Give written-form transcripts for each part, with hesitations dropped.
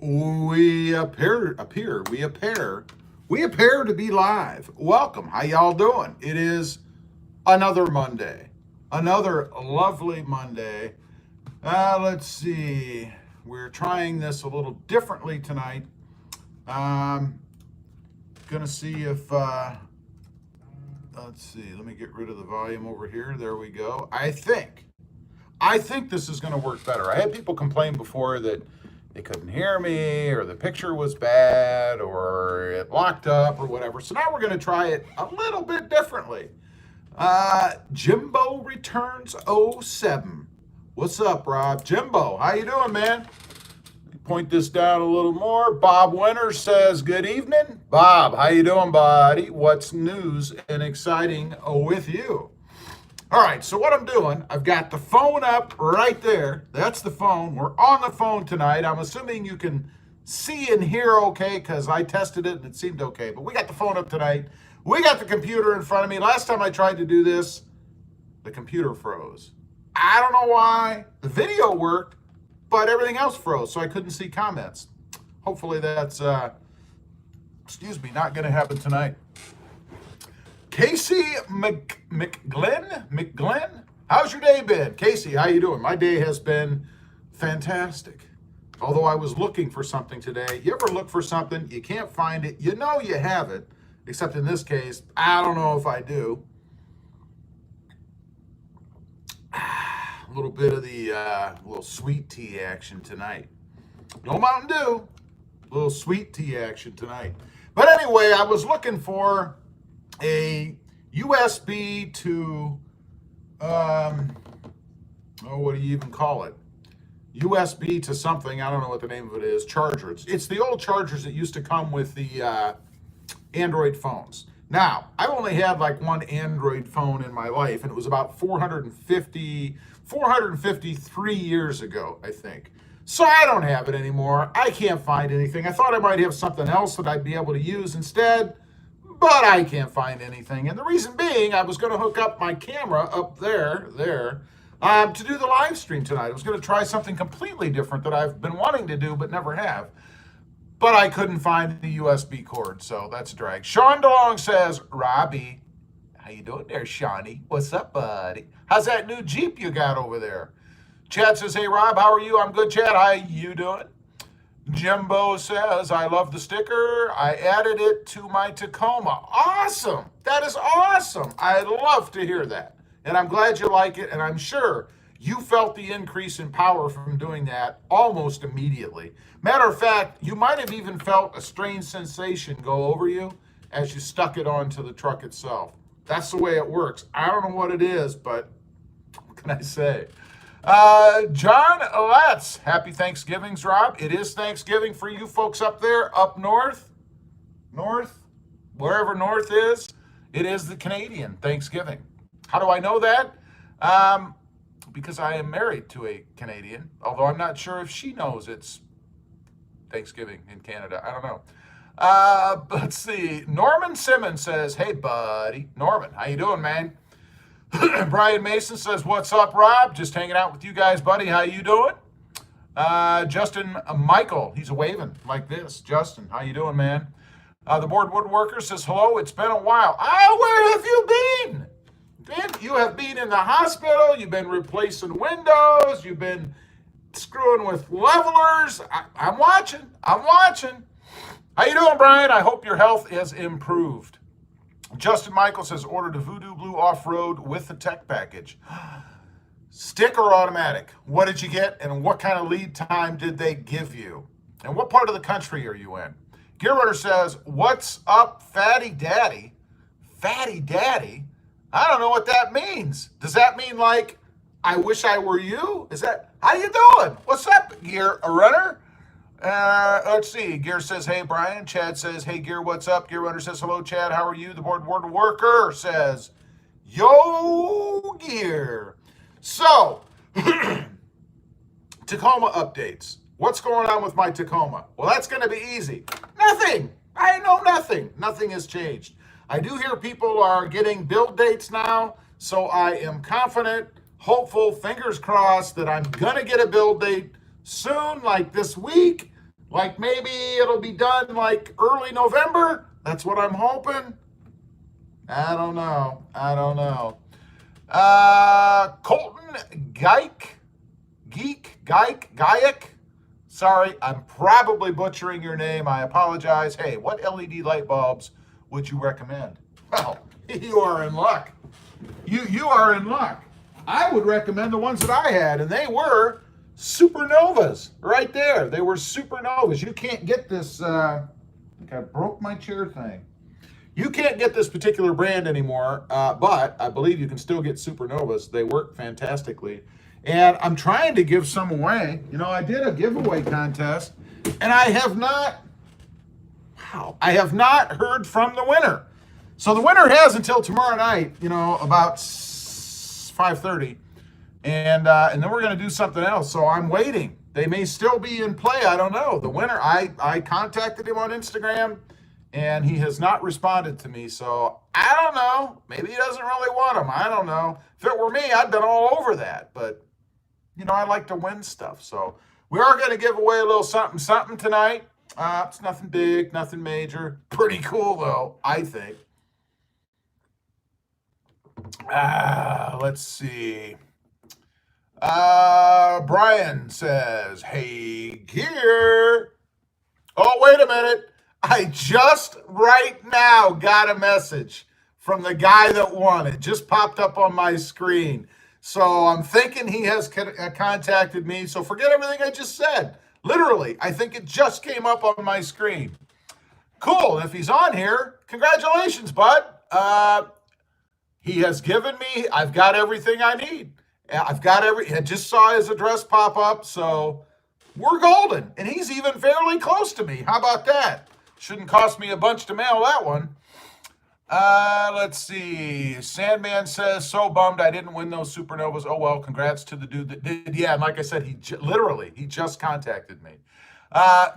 We appear to be live. Welcome. How y'all doing? It is another Monday, another lovely Monday. Let's see. We're trying this a little differently tonight. Gonna see if, let's see. Let me get rid of the volume over here. There we go. I think this is going to work better. I had people complain before that they couldn't hear me, or the picture was bad, or it locked up, or whatever. So now we're going to try it a little bit differently. Jimbo returns '07. What's up, Rob? Jimbo, how you doing, man? Point this down a little more. Bob Winter says, good evening. Bob, how you doing, buddy? What's news and exciting with you? All right, so what I'm doing, I've got the phone up right there. That's the phone. We're on the phone tonight. I'm assuming you can see and hear okay because I tested it and it seemed okay. But we got the phone up tonight. We got the computer in front of me. Last time I tried to do this, the computer froze. I don't know why. The video worked, but everything else froze, so I couldn't see comments. Hopefully that's, not going to happen tonight. Casey McGlenn, how's your day been? Casey, how you doing? My day has been fantastic. Although I was looking for something today. You ever look for something, you can't find it, you know you have it, except in this case, I don't know if I do. A little bit of the little sweet tea action tonight. No Mountain Dew, a little sweet tea action tonight. But anyway, I was looking for a USB to, what do you even call it? USB to something, I don't know what the name of it is, charger. It's the old chargers that used to come with the Android phones. Now, I've only had like one Android phone in my life, and it was about 453 years ago, I think. So I don't have it anymore. I can't find anything. I thought I might have something else that I'd be able to use instead, but I can't find anything. And the reason being, I was going to hook up my camera up there, to do the live stream tonight. I was going to try something completely different that I've been wanting to do but never have. But I couldn't find the USB cord, so that's a drag. Sean DeLong says, Robbie, how you doing there, Shawnee? What's up, buddy? How's that new Jeep you got over there? Chad says, hey, Rob, how are you? I'm good, Chad. How you doing? Jimbo says, I love the sticker. I added it to my Tacoma. Awesome. That is awesome. I love to hear that. And I'm glad you like it. And I'm sure you felt the increase in power from doing that almost immediately. Matter of fact, you might have even felt a strange sensation go over you as you stuck it onto the truck itself. That's the way it works. I don't know what it is, but what can I say? John Letts, happy Thanksgivings, Rob. It is Thanksgiving for you folks up there, up north, wherever north is. It is the Canadian Thanksgiving. How do I know that? Because I am married to a Canadian, although I'm not sure if she knows it's Thanksgiving in Canada. I don't know. Let's see. Norman Simmons says, hey, buddy. Norman, how you doing, man? Brian Mason says, what's up, Rob? Just hanging out with you guys, buddy. How you doing? Justin Michael, he's waving like this. Justin, how you doing, man? The board woodworker says, hello, it's been a while. Where have you been? You have been in the hospital. You've been replacing windows. You've been screwing with levelers. I'm watching. How you doing, Brian? I hope your health has improved. Justin Michael says, ordered a Voodoo Blue off-road with the tech package. Stick or automatic? What did you get, and what kind of lead time did they give you? And what part of the country are you in? Gear Runner says, what's up, Fatty Daddy? Fatty Daddy? I don't know what that means. Does that mean like, I wish I were you? Is that, how you doing? What's up, Gear Runner? Let's see. Gear says, hey, Brian. Chad says, hey, Gear, what's up? Gear Runner says, hello, Chad. How are you? The board worker says, yo, Gear. So, Tacoma updates. What's going on with my Tacoma? Well, that's going to be easy. Nothing. I know nothing. Nothing has changed. I do hear people are getting build dates now, so I am confident, hopeful, fingers crossed that I'm going to get a build date soon, like this week. Like maybe it'll be done like early November. That's what I'm hoping. I don't know. I don't know. Colton Guyek. Sorry, I'm probably butchering your name. I apologize. Hey, what LED light bulbs would you recommend? Well, you are in luck. You are in luck. I would recommend the ones that I had, and they were supernovas right there. They were supernovas. You can't get this. I think I broke my chair thing. You can't get this particular brand anymore, but I believe you can still get supernovas. They work fantastically. And I'm trying to give some away. You know, I did a giveaway contest, and I have not heard from the winner. So the winner has until tomorrow night, you know, about 5:30. And then we're going to do something else. So I'm waiting. They may still be in play. I don't know. The winner, I contacted him on Instagram, and he has not responded to me. So I don't know. Maybe he doesn't really want them. I don't know. If it were me, I'd been all over that. But, you know, I like to win stuff. So we are going to give away a little something tonight. It's nothing big, nothing major. Pretty cool, though, I think. Let's see. Brian says, hey, gear. Oh, wait a minute. I just right now got a message from the guy that won. It just popped up on my screen. So I'm thinking he has contacted me. So forget everything I just said. Literally, I think it just came up on my screen. Cool. If he's on here, congratulations, bud. He has given me, I've got everything I need. I just saw his address pop up, so we're golden. And he's even fairly close to me. How about that? Shouldn't cost me a bunch to mail that one. Let's see. Sandman says, so bummed I didn't win those supernovas. Oh, well, congrats to the dude that did. Yeah, and like I said, he just contacted me.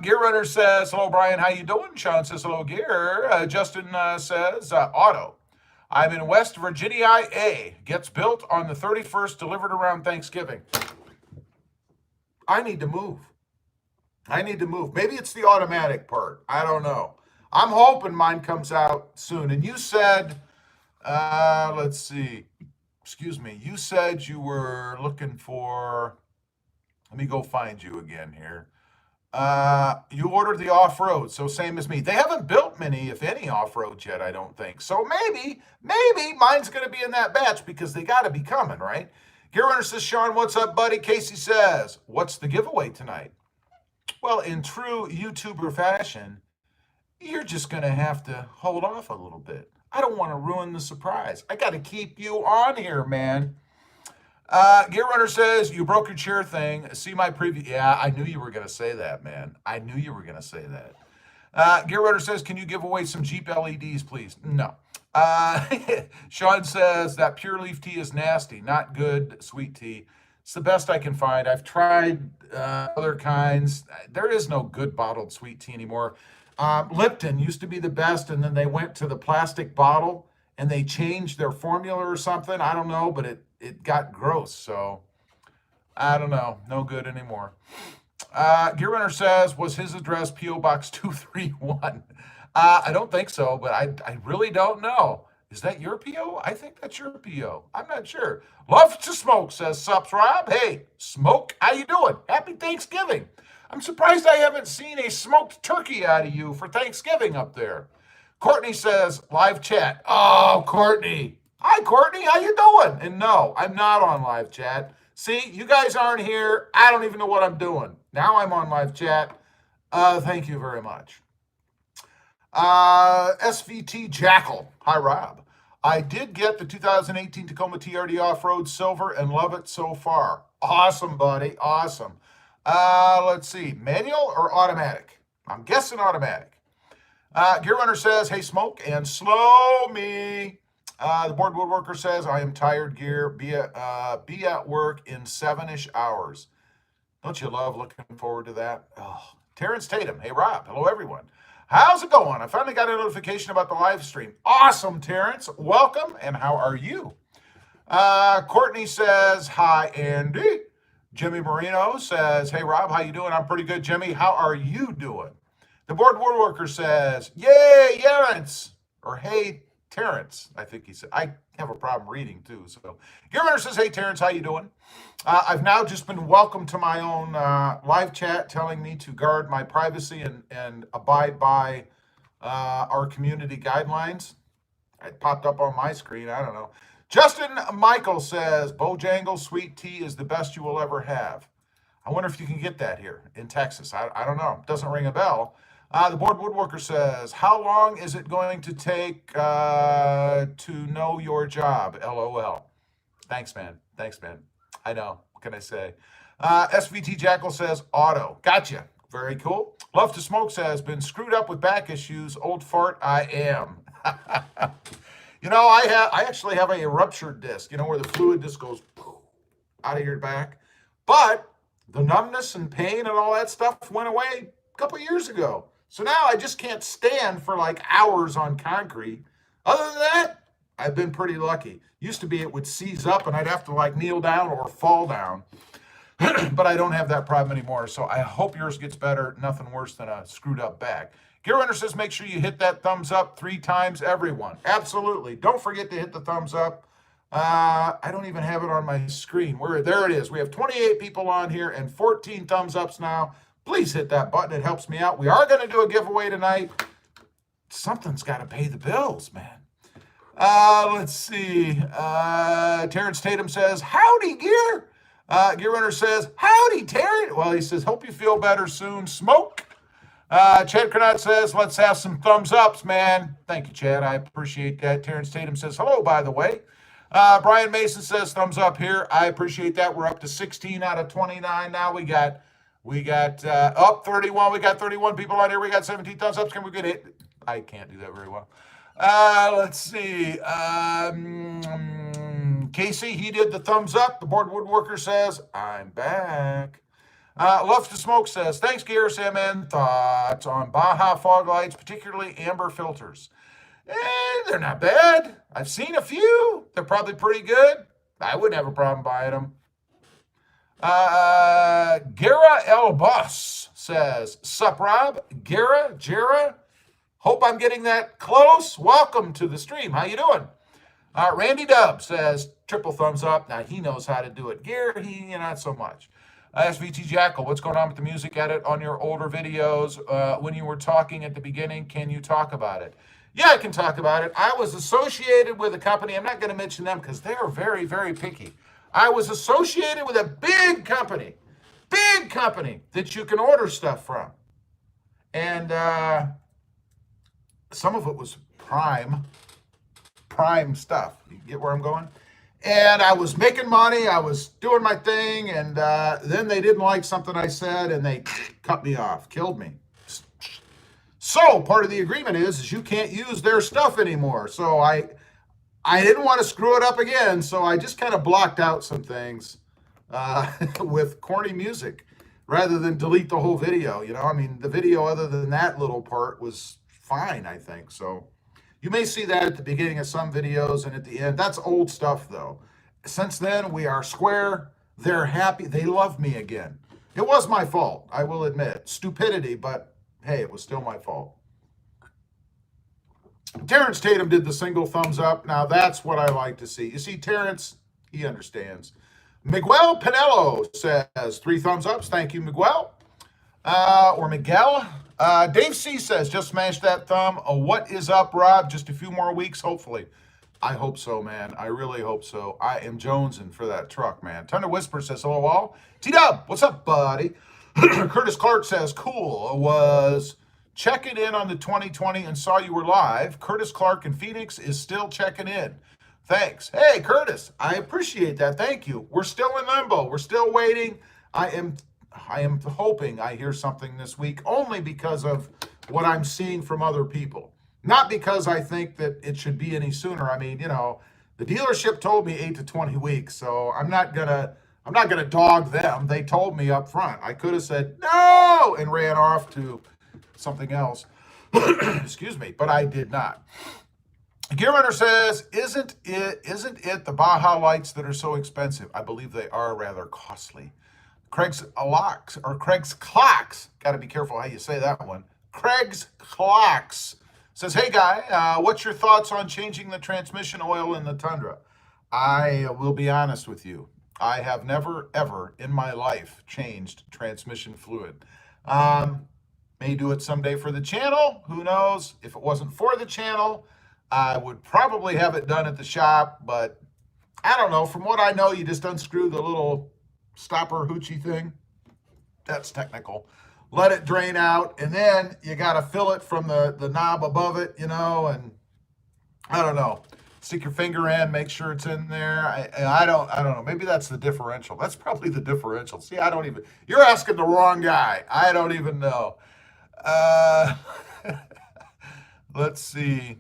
Gear Runner says, hello, Brian. How you doing? Sean says, hello, Gear. Justin says, auto. I'm in West Virginia, A. Gets built on the 31st, delivered around Thanksgiving. I need to move. Maybe it's the automatic part. I don't know. I'm hoping mine comes out soon. And you said, let's see. Excuse me. You said you were looking for, let me go find you again here. You ordered the off-road, so same as me. They haven't built many, if any, off-roads yet, I don't think. So maybe mine's going to be in that batch because they got to be coming, right? Gear Runner says, Sean, what's up, buddy? Casey says, what's the giveaway tonight? Well, in true YouTuber fashion, you're just going to have to hold off a little bit. I don't want to ruin the surprise. I got to keep you on here, man. Gear Runner says, you broke your chair thing. See my preview. Yeah, I knew you were going to say that, man. I knew you were going to say that. Gear Runner says, can you give away some Jeep LEDs, please? No. Sean says, that pure leaf tea is nasty. Not good, sweet tea. It's the best I can find. I've tried other kinds. There is no good bottled sweet tea anymore. Lipton used to be the best, and then they went to the plastic bottle, and they changed their formula or something. I don't know, but it got gross, so I don't know. No good anymore. Gear Runner says, was his address P.O. Box 231? I don't think so, but I really don't know. Is that your P.O.? I think that's your P.O. I'm not sure. Love to smoke, says Sups Rob. Hey, Smoke, how you doing? Happy Thanksgiving. I'm surprised I haven't seen a smoked turkey out of you for Thanksgiving up there. Courtney says, live chat. Oh, Courtney. Hi, Courtney. How you doing? And no, I'm not on live chat. See, you guys aren't here. I don't even know what I'm doing. Now I'm on live chat. Thank you very much. SVT Jackal. Hi, Rob. I did get the 2018 Tacoma TRD Off-Road Silver and love it so far. Awesome, buddy. Awesome. Let's see. Manual or automatic? I'm guessing automatic. Gear Runner says, hey, Smoke and slow me. The board woodworker says, I am tired, Gear. Be at work in 7-ish hours. Don't you love looking forward to that? Oh. Terrence Tatum. Hey, Rob. Hello, everyone. How's it going? I finally got a notification about the live stream. Awesome, Terrence. Welcome, and how are you? Courtney says, hi, Andy. Jimmy Marino says, hey, Rob, how you doing? I'm pretty good, Jimmy. How are you doing? The board woodworker says, yay, Terrence. Or hey, Terrence, I think he said. I have a problem reading, too. So Gearrunner says, hey, Terrence, how you doing? I've now just been welcomed to my own live chat telling me to guard my privacy and abide by our community guidelines. It popped up on my screen. I don't know. Justin Michael says, Bojangles sweet tea is the best you will ever have. I wonder if you can get that here in Texas. I don't know. Doesn't ring a bell. The board woodworker says, how long is it going to take to know your job? LOL. Thanks, man. Thanks, man. I know. What can I say? SVT Jackal says, auto. Gotcha. Very cool. Love to Smoke says, been screwed up with back issues. Old fart I am. You know, I actually have a ruptured disc, you know, where the fluid just goes out of your back. But the numbness and pain and all that stuff went away a couple years ago. So now I just can't stand for like hours on concrete. Other than that, I've been pretty lucky. Used to be it would seize up and I'd have to like kneel down or fall down. But I don't have that problem anymore. So I hope yours gets better. Nothing worse than a screwed up back. Gearrunner says, make sure you hit that thumbs up 3 times, everyone. Absolutely. Don't forget to hit the thumbs up. I don't even have it on my screen. There it is. We have 28 people on here and 14 thumbs ups now. Please hit that button. It helps me out. We are going to do a giveaway tonight. Something's got to pay the bills, man. Let's see. Terrence Tatum says, howdy, Gear. Gearrunner says, howdy, Terry. Well, he says, hope you feel better soon. Smoke. Chad Cronat says, let's have some thumbs ups, man. Thank you, Chad. I appreciate that. Terrence Tatum says, hello, by the way. Brian Mason says, thumbs up here. I appreciate that. We're up to 16 out of 29 now. We got up 31. We got 31 people on here. We got 17 thumbs ups. Can we get it? I can't do that very well. Let's see. Casey, he did the thumbs up. The board woodworker says, I'm back. Love to Smoke says, thanks, Gear MN. Thoughts on Baja fog lights, particularly amber filters? They're not bad. I've seen a few. They're probably pretty good. I wouldn't have a problem buying them. Gara El Boss says, sup, Rob? Jera? Hope I'm getting that close. Welcome to the stream. How you doing? Randy Dub says, triple thumbs up. Now, he knows how to do it. Gear, not so much. SVT Jackal, what's going on with the music edit on your older videos? When you were talking at the beginning, can you talk about it? Yeah, I can talk about it. I was associated with a company. I'm not going to mention them because they are very, very picky. I was associated with a big company that you can order stuff from. And some of it was prime stuff. You get where I'm going? And I was making money, I was doing my thing, and then they didn't like something I said, and they cut me off, killed me. So part of the agreement is you can't use their stuff anymore. So I didn't want to screw it up again, so I just kind of blocked out some things with corny music rather than delete the whole video. I mean, the video other than that little part was fine, I think. So you may see that at the beginning of some videos and at the end. That's old stuff, though. Since then, we are square. They're happy. They love me again. It was my fault, I will admit. Stupidity, but hey, it was still my fault. Terrence Tatum did the single thumbs up. Now, that's what I like to see. You see, Terrence, he understands. Miguel Pinello says 3 thumbs ups. Thank you, Miguel. Or Miguel. Dave C says, just smash that thumb. What is up, Rob? Just a few more weeks, hopefully. I hope so, man. I really hope so. I am jonesing for that truck, man. Thunder Whisper says, hello, all. T-Dub, what's up, buddy? Curtis Clark says, cool. Was checking in on the 2020 and saw you were live. Curtis Clark in Phoenix is still checking in. Thanks. Hey, Curtis, I appreciate that. Thank you. We're still in limbo. We're still waiting. I am hoping I hear something this week only because of what I'm seeing from other people. Not because I think that it should be any sooner. I mean, the dealership told me 8 to 20 weeks, so I'm not gonna dog them. They told me up front. I could have said no and ran off to something else. Excuse me, but I did not. Gear Runner says, isn't it the Baja lights that are so expensive? I believe they are rather costly. Craig's Locks or Craig's Clocks. Got to be careful how you say that one. Craig's Clocks says, "Hey guy, what's your thoughts on changing the transmission oil in the Tundra?" I will be honest with you. I have never ever in my life changed transmission fluid. May do it someday for the channel. Who knows? If it wasn't for the channel, I would probably have it done at the shop, but I don't know. From what I know, you just unscrew the little stopper hoochie thing. That's technical. Let it drain out, and then you got to fill it from the knob above it, and I don't know. Stick your finger in, make sure it's in there. I don't know. Maybe that's the differential. That's probably the differential. See, you're asking the wrong guy. I don't even know. Let's see.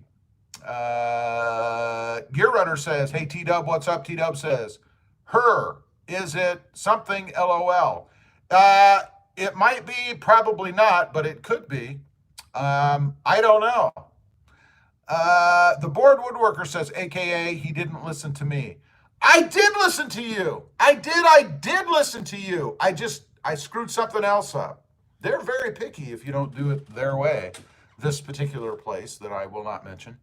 Gear Runner says, "Hey, T-Dub, what's up?" T-Dub says, "Her, is it something LOL?" It might be, probably not, but it could be. I don't know. The Board Woodworker says, AKA, he didn't listen to me. I did listen to you. I did listen to you. I screwed something else up. They're very picky if you don't do it their way. This particular place that I will not mention.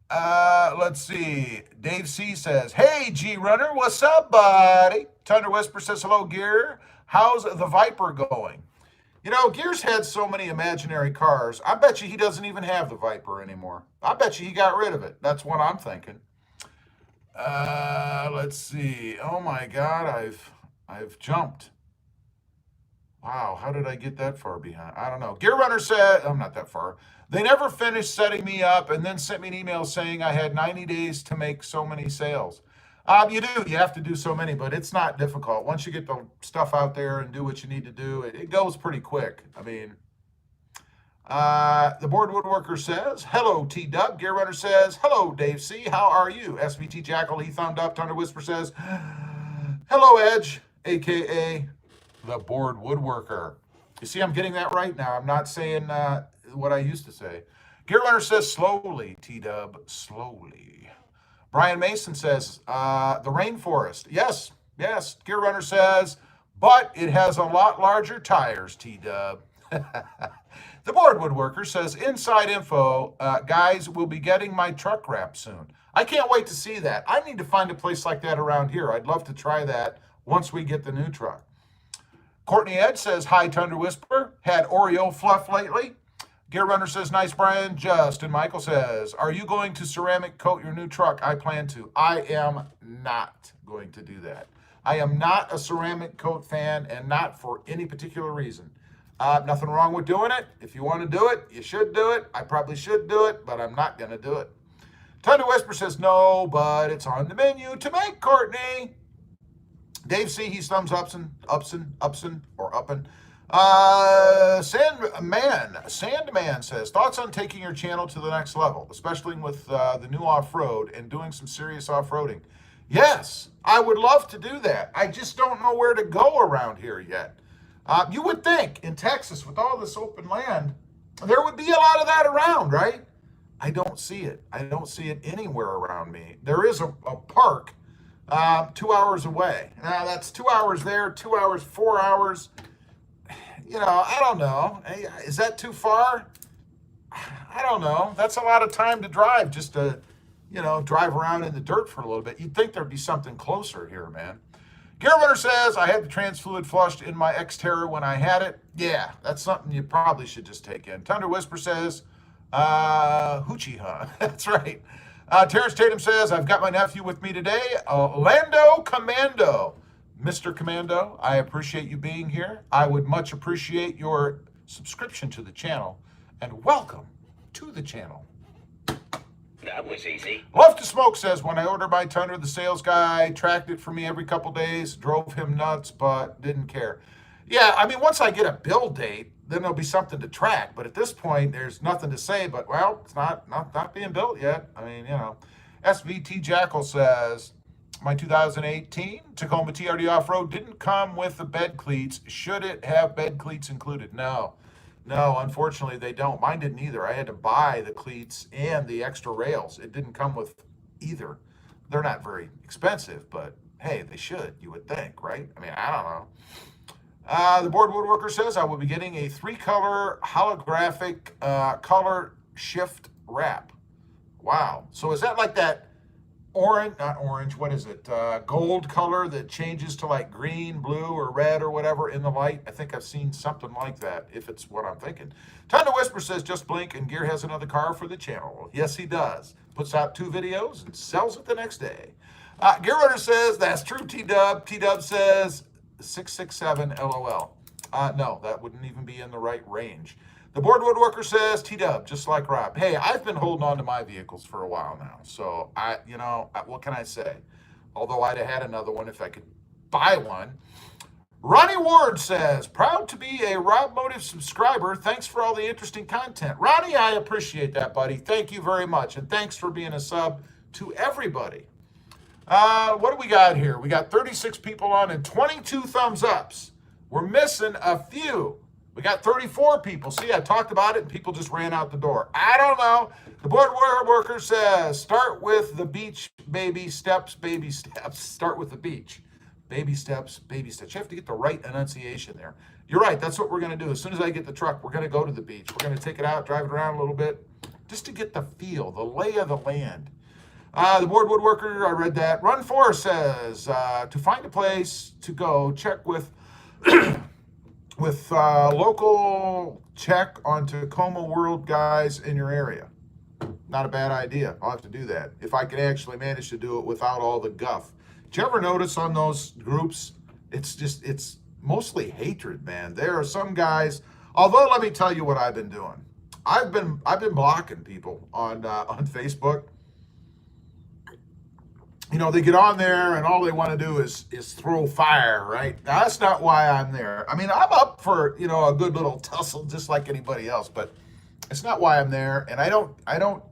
Let's see. Dave C says, "Hey, G Runner, what's up, buddy?" Thunder Whisper says, "Hello, Gear. How's the Viper going?" Gear's had so many imaginary cars. I bet you he doesn't even have the Viper anymore. I bet you he got rid of it. That's what I'm thinking. Let's see. Oh my God, I've jumped. Wow, how did I get that far behind? I don't know. Gear Runner said, I'm not that far. "They never finished setting me up and then sent me an email saying I had 90 days to make so many sales." You have to do so many, but it's not difficult. Once you get the stuff out there and do what you need to do, it goes pretty quick. I mean, the Board Woodworker says, "Hello, T-Dub." Gear Runner says, "Hello, Dave C. How are you?" SVT Jackal, he thumbed up. Thunder Whisper says, "Hello, Edge," AKA the Board Woodworker. You see, I'm getting that right now. I'm not saying what I used to say. Gear Runner says, "Slowly, T-Dub, slowly." Brian Mason says, "The rainforest." Yes. Gear Runner says, "But it has a lot larger tires, T-Dub." The Board Woodworker says, "Inside info, guys, we'll be getting my truck wrapped soon." I can't wait to see that. I need to find a place like that around here. I'd love to try that once we get the new truck. Courtney Ed says, "Hi, Thunder Whisper. Had Oreo fluff lately?" Gear Runner says, "Nice, Brian." Justin Michael says, "Are you going to ceramic coat your new truck?" I plan to. I am not going to do that. I am not a ceramic coat fan, and not for any particular reason. Nothing wrong with doing it. If you want to do it, you should do it. I probably should do it, but I'm not going to do it. Thunder Whisper says, "No, but it's on the menu to make, Courtney." Dave C, he's thumbs upsin, or uppin'. Sandman says, "Thoughts on taking your channel to the next level, especially with the new off-road and doing some serious off-roading?" Yes, I would love to do that. I just don't know where to go around here yet. You would think in Texas, with all this open land, there would be a lot of that around, right? I don't see it. I don't see it anywhere around me. There is a park 2 hours away. Now, that's 2 hours there, 2 hours, 4 hours. I don't know. Is that too far? I don't know. That's a lot of time to drive just to, drive around in the dirt for a little bit. You'd think there'd be something closer here, man. Gear Runner says, "I had the trans fluid flushed in my Xterra when I had it." Yeah, that's something you probably should just take in. Thunder Whisper says, "Hoochie, huh?" That's right. Terrence Tatum says, "I've got my nephew with me today, Lando Commando." Mr. Commando, I appreciate you being here. I would much appreciate your subscription to the channel, and welcome to the channel. That was easy. Love to Smoke says, "When I ordered my Tundra, the sales guy tracked it for me every couple days, drove him nuts, but didn't care." Yeah, I mean, once I get a build date, then there'll be something to track. But at this point, there's nothing to say, but, well, it's not being built yet. I mean, SVT Jackal says, "My 2018 Tacoma TRD Off-Road didn't come with the bed cleats. Should it have bed cleats included?" No, unfortunately they don't. Mine didn't either. I had to buy the cleats and the extra rails. It didn't come with either. They're not very expensive, but hey, they should, you would think, right? I mean, I don't know. The board woodworker says, I will be getting a 3-color holographic color shift wrap. Wow. So is that like that orange, not orange, what is it? Gold color that changes to like green, blue, or red or whatever in the light? I think I've seen something like that, if it's what I'm thinking. Time to Whisper says, just blink and Gear has another car for the channel. Yes, he does. Puts out 2 videos and sells it the next day. Gear Runner says, that's true, T-Dub. T-Dub says, 667 LOL. No, that wouldn't even be in the right range. The board woodworker says, T-Dub, just like Rob. Hey, I've been holding on to my vehicles for a while now. So, what can I say? Although I'd have had another one if I could buy one. Ronnie Ward says, proud to be a RobMotive subscriber. Thanks for all the interesting content. Ronnie, I appreciate that, buddy. Thank you very much. And thanks for being a sub to everybody. What do we got here? We got 36 people on and 22 thumbs ups. We're missing a few. We got 34 people. See, I talked about it and people just ran out the door. I don't know. The board worker says, start with the beach, baby steps, baby steps. Start with the beach. Baby steps, baby steps. You have to get the right enunciation there. You're right. That's what we're going to do. As soon as I get the truck, we're going to go to the beach. We're going to take it out, drive it around a little bit, just to get the feel, the lay of the land. The board woodworker, I read that. Run 4 says, to find a place to go, check with local check on Tacoma World guys in your area. Not a bad idea. I'll have to do that if I can actually manage to do it without all the guff. Did you ever notice on those groups, it's mostly hatred, man. There are some guys, although let me tell you what I've been doing. I've been blocking people on Facebook. You know, they get on there and all they want to do is throw fire, right? Now, that's not why I'm there. I mean, I'm up for, a good little tussle just like anybody else, but it's not why I'm there. And I don't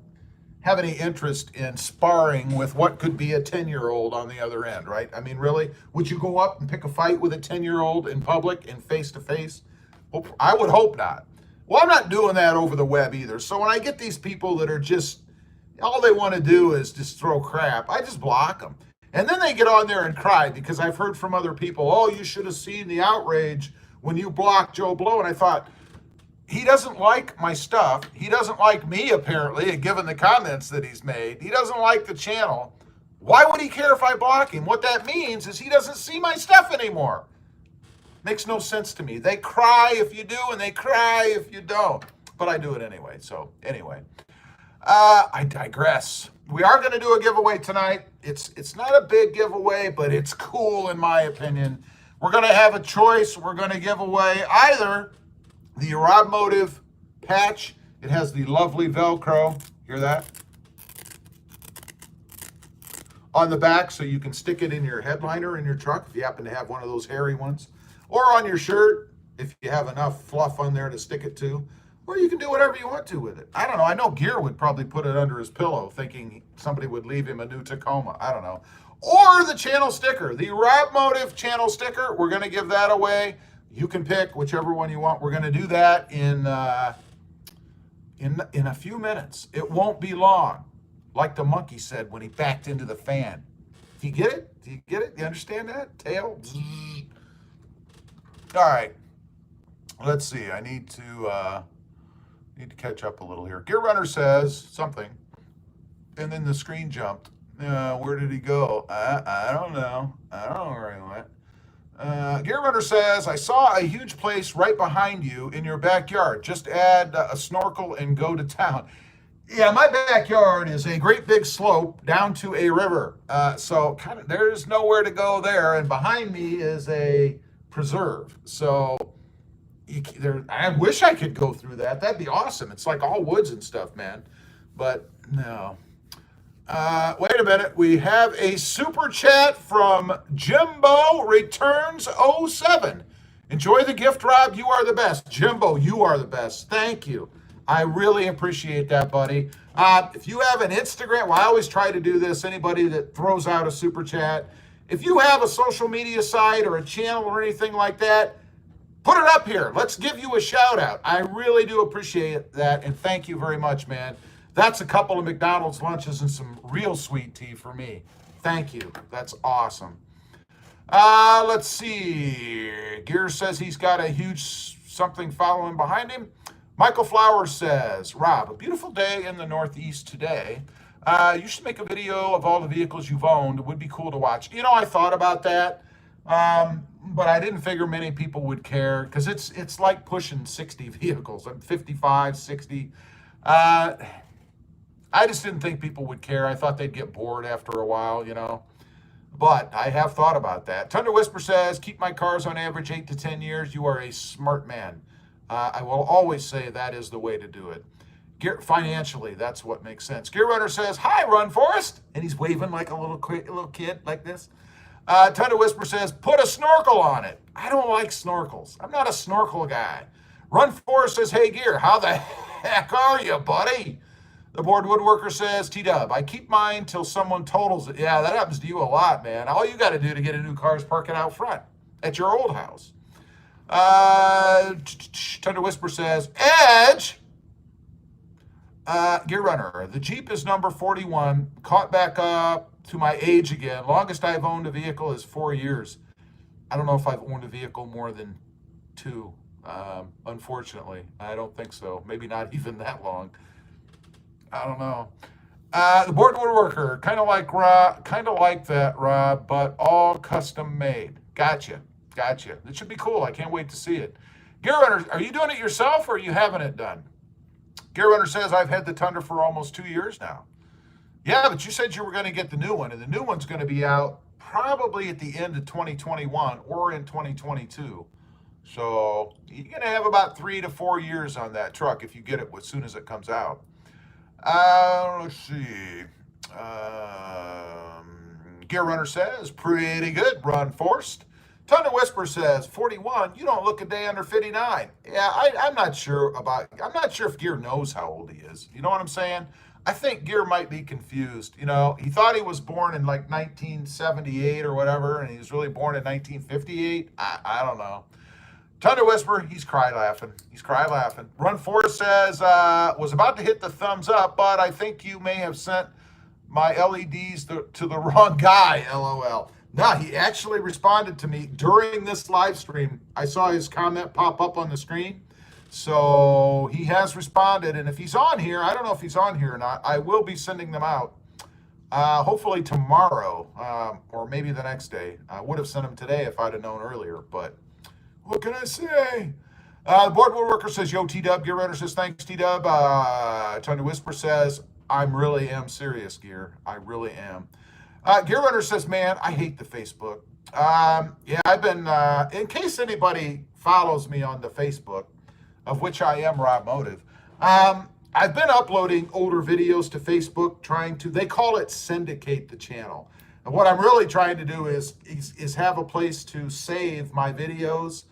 have any interest in sparring with what could be a 10-year-old on the other end, right? I mean, really? Would you go up and pick a fight with a 10-year-old in public and face-to-face? I would hope not. Well, I'm not doing that over the web either. So when I get these people that are just, all they want to do is just throw crap, I just block them. And then they get on there and cry because I've heard from other people, oh, you should have seen the outrage when you blocked Joe Blow. And I thought, he doesn't like my stuff. He doesn't like me, apparently, given the comments that he's made. He doesn't like the channel. Why would he care if I block him? What that means is he doesn't see my stuff anymore. Makes no sense to me. They cry if you do, and they cry if you don't. But I do it anyway. So, anyway. I digress. We are going to do a giveaway tonight. It's not a big giveaway, but it's cool in my opinion. We're going to have a choice. We're going to give away either the RobMotive patch. It has the lovely Velcro. Hear that? On the back, so you can stick it in your headliner in your truck if you happen to have one of those hairy ones. Or on your shirt if you have enough fluff on there to stick it to. Or you can do whatever you want to with it. I don't know. I know Gear would probably put it under his pillow thinking somebody would leave him a new Tacoma. I don't know. Or the channel sticker, the RobMotive channel sticker. We're going to give that away. You can pick whichever one you want. We're going to do that in a few minutes. It won't be long. Like the monkey said when he backed into the fan. Do you get it? Do you get it? Do you understand that? Tail? Zzz. All right. Let's see. I need to catch up a little here. Gear Runner says something, and then the screen jumped. Where did he go? I don't know. I don't know where he went. Gear Runner says, I saw a huge place right behind you in your backyard. Just add a snorkel and go to town. Yeah, my backyard is a great big slope down to a river. So kind of there's nowhere to go there. And behind me is a preserve. So I wish I could go through that. That'd be awesome. It's like all woods and stuff, man. But no. Wait a minute. We have a super chat from Jimbo Returns 07. Enjoy the gift, Rob. You are the best. Jimbo, you are the best. Thank you. I really appreciate that, buddy. If you have an Instagram, well, I always try to do this. Anybody that throws out a super chat, if you have a social media site or a channel or anything like that, put it up here. Let's give you a shout out. I really do appreciate that. And thank you very much, man. That's a couple of McDonald's lunches and some real sweet tea for me. Thank you. That's awesome. Let's see. Gear says he's got a huge something following behind him. Michael Flowers says, Rob, a beautiful day in the Northeast today. You should make a video of all the vehicles you've owned. It would be cool to watch. You know, I thought about that, but I didn't figure many people would care because it's like pushing 60 vehicles. I'm 55, 60. I just didn't think people would care. I thought they'd get bored after a while, you know. But I have thought about that. Thunder Whisper says, keep my cars on average 8 to 10 years. You are a smart man. I will always say that is the way to do it. Financially, that's what makes sense. Gear Runner says, hi, Run Forest. And he's waving like a little kid like this. Thunder Whisper says, put a snorkel on it. I don't like snorkels. I'm not a snorkel guy. Run Forest says, hey, Gear, how the heck are you, buddy? The Board Woodworker says, T-Dub, I keep mine till someone totals it. Yeah, that happens to you a lot, man. All you got to do to get a new car is park it out front at your old house. Thunder Whisper says, Edge, Gear Runner, the Jeep is number 41, caught back up to my age again. Longest I've owned a vehicle is 4 years. I don't know if I've owned a vehicle more than 2, unfortunately. I don't think so. Maybe not even that long. I don't know. The Board Woodworker, kind of like that, Rob, but all custom made. Gotcha. It should be cool. I can't wait to see it. Gear Runner, are you doing it yourself or are you having it done? Gear Runner says, I've had the Tundra for almost 2 years now. Yeah, but you said you were going to get the new one, and the new one's going to be out probably at the end of 2021 or in 2022. So you're going to have about 3 to 4 years on that truck if you get it as soon as it comes out. Let's see. Gear Runner says, pretty good, Run Forced. Thunder Whisper says, 41, you don't look a day under 59. Yeah, I'm not sure if Gear knows how old he is. You know what I'm saying? I think Gear might be confused. You know, he thought he was born in like 1978 or whatever, and he was really born in 1958. I don't know. Thunder Whisper, he's cry laughing. Run Forest says, was about to hit the thumbs up, but I think you may have sent my LEDs to the wrong guy, LOL. No, he actually responded to me during this live stream. I saw his comment pop up on the screen. So he has responded, and if he's on here, I don't know if he's on here or not, I will be sending them out. Hopefully tomorrow, or maybe the next day. I would have sent them today if I'd have known earlier, but what can I say? The Board Woodworker says, yo, T-Dub. Gear Runner says, thanks, T-Dub. Thunder Whisper says, I really am serious, Gear. I really am. Gear Runner says, man, I hate the Facebook. Yeah, I've been, in case anybody follows me on the Facebook, of which I am RobMotive, I've been uploading older videos to Facebook, they call it syndicate the channel. And what I'm really trying to do is have a place to save my videos,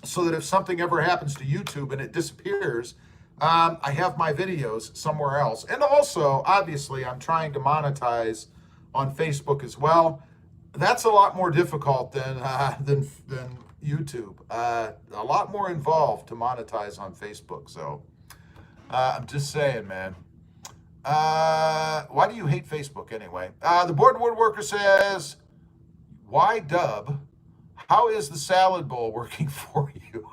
so that if something ever happens to YouTube and it disappears, I have my videos somewhere else. And also, obviously, I'm trying to monetize on Facebook as well. That's a lot more difficult than YouTube. A lot more involved to monetize on Facebook. So I'm just saying, man. Why do you hate Facebook anyway? The Board Woodworker says, why Dub? How is the salad bowl working for you?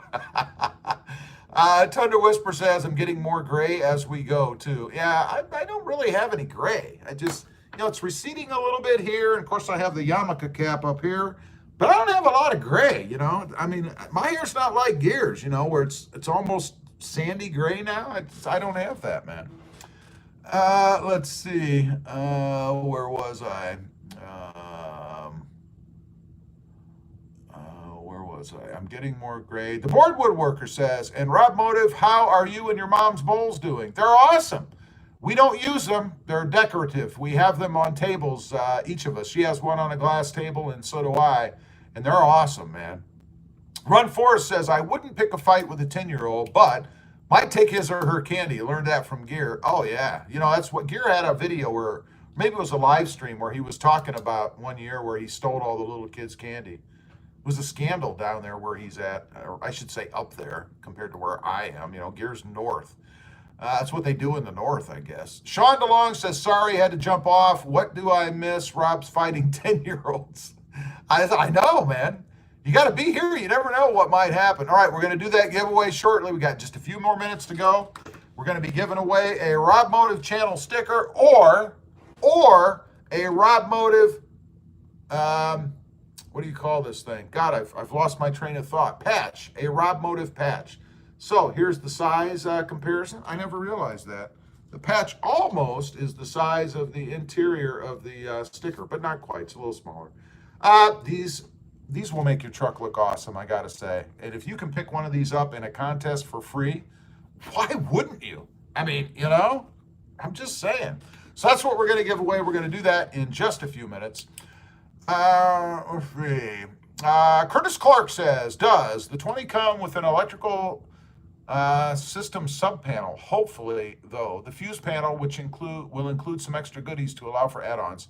Thunder Whisper says, I'm getting more gray as we go, too. Yeah, I don't really have any gray. I just, it's receding a little bit here. And, of course, I have the yarmulke cap up here. But I don't have a lot of gray, I mean, my hair's not like Gear's, where it's almost sandy gray now. I don't have that, man. Let's see. Where was I? I'm getting more gray. The Board Woodworker says, and RobMotive, how are you and your mom's bowls doing? They're awesome. We don't use them. They're decorative. We have them on tables, each of us. She has one on a glass table, and so do I. And they're awesome, man. Run Forest says, I wouldn't pick a fight with a 10-year-old, but might take his or her candy. Learned that from Gear. Oh, yeah. That's what Gear had a video where, maybe it was a live stream where he was talking about one year where he stole all the little kids' candy. It was a scandal down there where he's at, or I should say up there compared to where I am. Gear's north. That's what they do in the north, I guess. Sean DeLong says, sorry, had to jump off. What do I miss? Rob's fighting 10-year-olds. I know, man. You got to be here. You never know what might happen. All right, we're going to do that giveaway shortly. We got just a few more minutes to go. We're going to be giving away a RobMotive channel sticker or a RobMotive, what do you call this thing? God, I've lost my train of thought. Patch, a RobMotive patch. So here's the size comparison. I never realized that. The patch almost is the size of the interior of the sticker, but not quite. It's a little smaller. These will make your truck look awesome, I gotta say. And if you can pick one of these up in a contest for free, why wouldn't you? I mean, you know, I'm just saying. So that's what we're gonna give away. We're gonna do that in just a few minutes. Curtis Clark says, does the 20 come with an electrical system sub-panel? Hopefully, though, the fuse panel, which will include some extra goodies to allow for add-ons.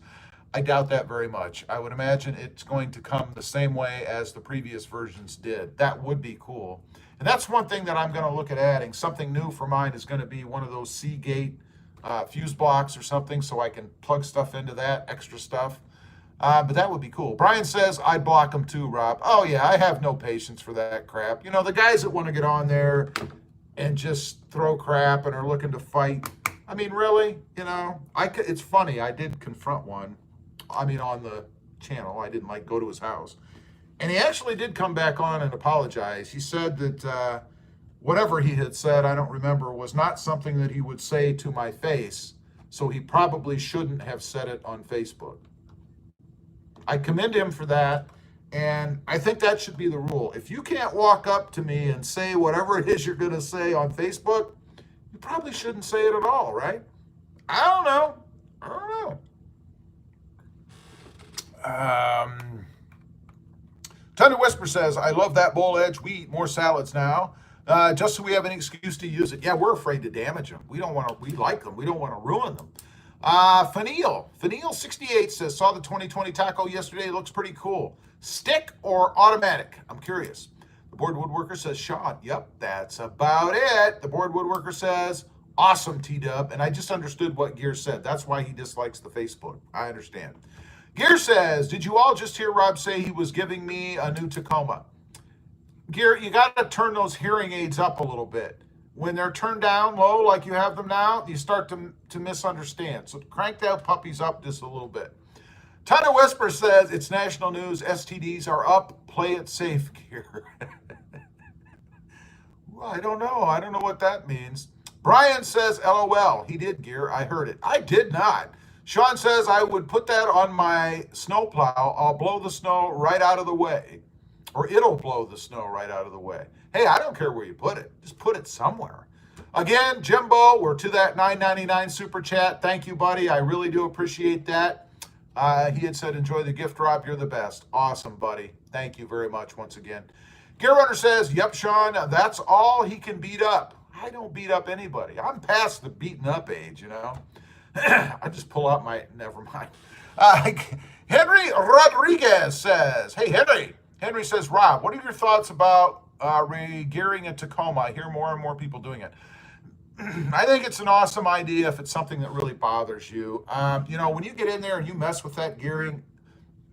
I doubt that very much. I would imagine it's going to come the same way as the previous versions did. That would be cool. And that's one thing that I'm going to look at adding. Something new for mine is going to be one of those C-gate fuse blocks or something, so I can plug stuff into that, extra stuff. But that would be cool. Brian says, I'd block them too, Rob. Oh, yeah, I have no patience for that crap. You know, the guys that want to get on there and just throw crap and are looking to fight. I mean, really? You know, it's funny. I did confront one. I mean, on the channel. I didn't, like, go to his house. And he actually did come back on and apologize. He said that whatever he had said, I don't remember, was not something that he would say to my face, so he probably shouldn't have said it on Facebook. I commend him for that, and I think that should be the rule. If you can't walk up to me and say whatever it is you're going to say on Facebook, you probably shouldn't say it at all, right? I don't know. Thunder Whisper says, I love that bowl edge. We eat more salads now, just so we have an excuse to use it. Yeah, we're afraid to damage them. We like them. We don't want to ruin them. Fanil 68 says, saw the 2020 Taco yesterday. It looks pretty cool. Stick or automatic? I'm curious. The board woodworker says, Sean. Yep, that's about it. The board woodworker says, awesome, T-Dub. And I just understood what Gear said. That's why he dislikes the Facebook. I understand. Gear says, did you all just hear Rob say he was giving me a new Tacoma? Gear, you got to turn those hearing aids up a little bit. When they're turned down low like you have them now, you start to misunderstand. So crank that puppies up just a little bit. Thunder Whisper says, it's national news. STDs are up. Play it safe, Gear. Well, I don't know. I don't know what that means. Brian says, LOL. He did, Gear. I heard it. I did not. Sean says, I would put that on my snowplow. I'll blow the snow right out of the way. Or it'll blow the snow right out of the way. Hey, I don't care where you put it. Just put it somewhere. Again, Jimbo, we're to that $9.99 super chat. Thank you, buddy. I really do appreciate that. He had said, enjoy the gift, Rob. You're the best. Awesome, buddy. Thank you very much once again. Gear Runner says, yep, Sean, that's all he can beat up. I don't beat up anybody. I'm past the beating up age, you know. I just pull out my, never mind. Henry Rodriguez says, hey, Henry. Henry says, Rob, what are your thoughts about re-gearing a Tacoma? I hear more and more people doing it. I think it's an awesome idea if it's something that really bothers you. You know, when you get in there and you mess with that gearing,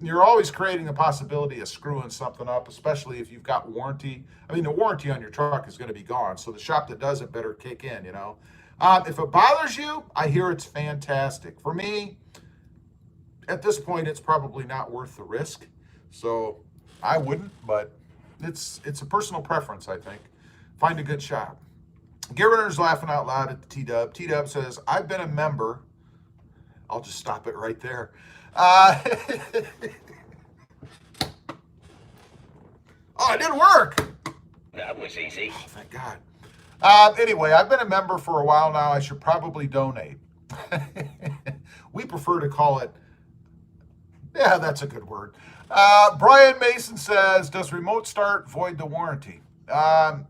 you're always creating the possibility of screwing something up, especially if you've got warranty. I mean, the warranty on your truck is going to be gone, so the shop that does it better kick in, you know. If it bothers you, I hear it's fantastic. For me, at this point, it's probably not worth the risk, so I wouldn't, but it's a personal preference, I think. Find a good shop. Gear Runner's laughing out loud at the T-Dub. T-Dub says, I've been a member. I'll just stop it right there. Oh, it didn't work. That was easy. Oh, thank God. Anyway, I've been a member for a while now. I should probably donate. We prefer to call it, yeah, that's a good word. Brian Mason says, does remote start void the warranty?